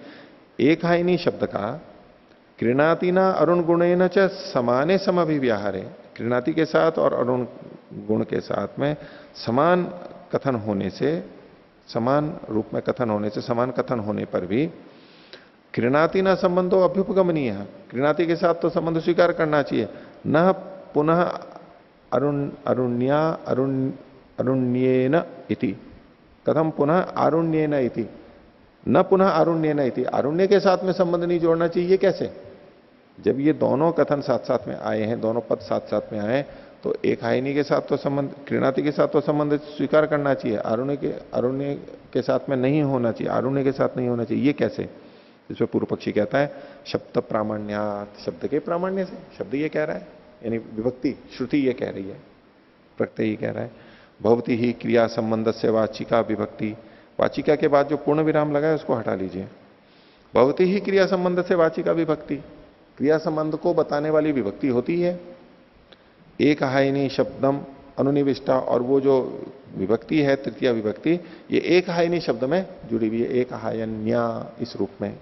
एक हायनी शब्द का क्रीणातिना अरुण गुणेन च समाने समभिव्याहारे, क्रीणाति के साथ और अरुण गुण के साथ में समान कथन होने से, समान रूप में कथन होने से, समान कथन होने पर भी क्रीणाति न संबंधो अभ्युपगमनीय, क्रीणाति के साथ तो संबंध स्वीकार करना चाहिए। न पुनः अरुण्येन इति, कथम पुनः आरुण्येन इति, न पुनः आरुण्येन इति, आरुण्य के साथ में संबंध नहीं जोड़ना चाहिए। कैसे? जब ये दोनों कथन साथ साथ में आए हैं, दोनों पद साथ साथ में आए, तो एक हायनी के साथ तो संबंध, क्रीणाति के साथ तो संबंध स्वीकार करना चाहिए, आरुण्य के साथ में नहीं होना चाहिए, आरुण्य के साथ नहीं होना चाहिए। ये कैसे? इसमें पूर्व पक्षी कहता है शब्द प्रामाण्यात, शब्द के प्रामाण्य से, शब्द ये कह रहा है, यानी विभक्ति श्रुति ये कह रही है, प्रत्यय ये कह रहा है। भवती ही क्रिया संबंध से वाचिका विभक्ति, वाचिका के बाद जो पूर्ण विराम लगा है उसको हटा लीजिए। भवती ही क्रिया संबंध से वाचिका विभक्ति, क्रिया संबंध को बताने वाली विभक्ति होती है। एक हायनी शब्दम अनुनिविष्टा, और वो जो विभक्ति है तृतीय विभक्ति, ये एक हायनी शब्द में जुड़ी हुई है, एक हायन्या इस रूप में।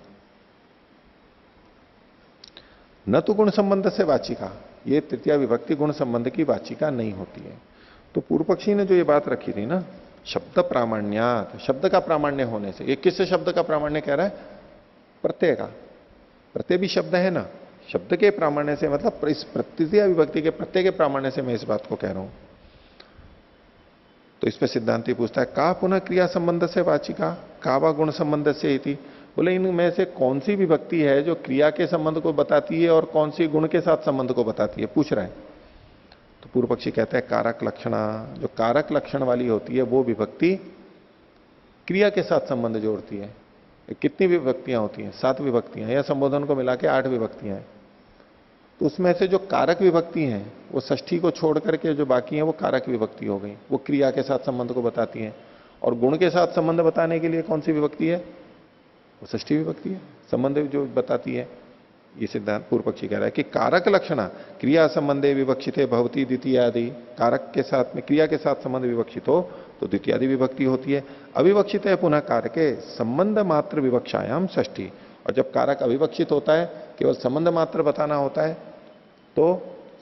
न तो गुण संबंध से वाचिका, ये तृतीय विभक्ति गुण संबंध की वाचिका नहीं होती है। तो पूर्व पक्षी ने जो ये बात रखी थी ना शब्द प्रामाण्यात, शब्द का प्रामाण्य होने से। ये किस शब्द का प्रामाण्य कह रहा है? प्रत्यय का। प्रत्यय भी शब्द है ना, शब्द के प्रामाण्य से मतलब इस तृतीया विभक्ति के प्रत्यय के प्रामाण्य से मैं इस बात को कह रहा हूं। तो इसमें सिद्धांति पूछता है का पुनः क्रिया संबंध से वाचिका का वा गुण संबंध से इति। बोले इनमें से कौन सी विभक्ति है जो क्रिया के संबंध को बताती है और कौन सी गुण के साथ संबंध को बताती है, पूछ रहा है। तो पूर्व पक्षी कहता है कारक लक्षणा, जो कारक लक्षण वाली होती है वो विभक्ति क्रिया के साथ संबंध जोड़ती है। कितनी विभक्तियां होती हैं? 7 विभक्तियां, या संबोधन को मिला के 8 विभक्तियां हैं। तो उसमें से जो कारक विभक्ति हैं वो षष्ठी को छोड़ करके जो बाकी हैं वो कारक विभक्ति हो गई, वो क्रिया के साथ संबंध को बताती हैं। और गुण के साथ संबंध बताने के लिए कौन सी विभक्ति है? वो षष्ठी विभक्ति है, संबंध जो बताती है। ये सिद्धांत पूर्व पक्षी कह रहा है कि कारक लक्षणा क्रिया संबंधे विवक्षिते भवती द्वितीयादि, कारक के साथ में क्रिया के साथ संबंध विवक्षित हो तो द्वितीयादि विभक्ति होती है। अविवक्षित है पुनः कारके संबंध मात्र विवक्षायाम षष्ठी। और जब कारक अविवक्षित होता है, केवल संबंध मात्र बताना होता है, तो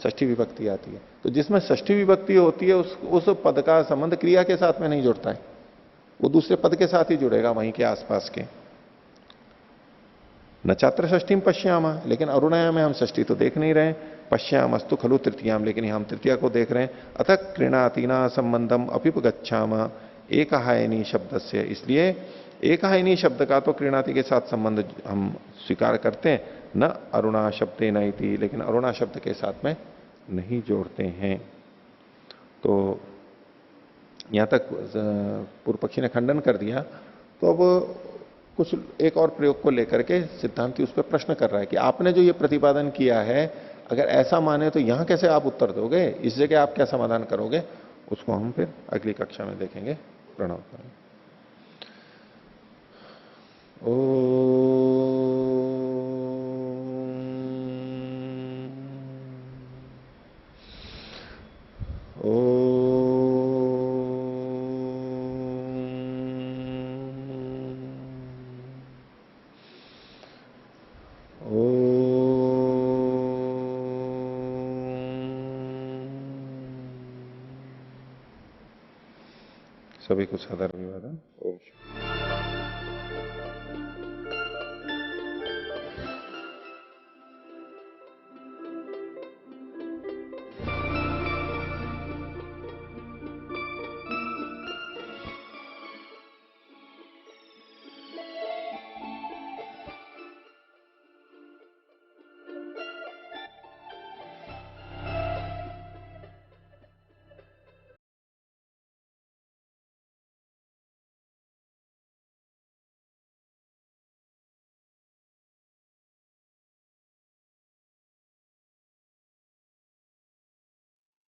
षष्ठी विभक्ति आती है। तो जिसमें षष्ठी विभक्ति होती है उस पद का संबंध क्रिया के साथ में नहीं जुड़ता है, वो दूसरे पद के साथ ही जुड़ेगा, वहीं के आसपास के। न छात्र षष्ठी पश्यामा, लेकिन अरुणया में हम षष्ठी तो देख नहीं रहे। पश्यामस्तु खलु तृतीयाम, लेकिन हम तृतीया को देख रहे हैं। अतः कृणातीना संबंधम अपिपगच्छाम एक हायनी शब्द से, इसलिए एक हायनी शब्द का तो कृणाति के साथ संबंध हम स्वीकार करते हैं, न अरुणा शब्दे न इति, लेकिन अरुणा शब्द के साथ में नहीं जोड़ते हैं। तो यहां तक पूर्व पक्षी ने खंडन कर दिया। तो अब कुछ एक और प्रयोग को लेकर के सिद्धांति उस पर प्रश्न कर रहा है कि आपने जो ये प्रतिपादन किया है, अगर ऐसा माने तो यहां कैसे आप उत्तर दोगे, इस जगह आप क्या समाधान करोगे, उसको हम फिर अगली कक्षा में देखेंगे। प्रणव। सभी को सादर अभिवादन। ओम।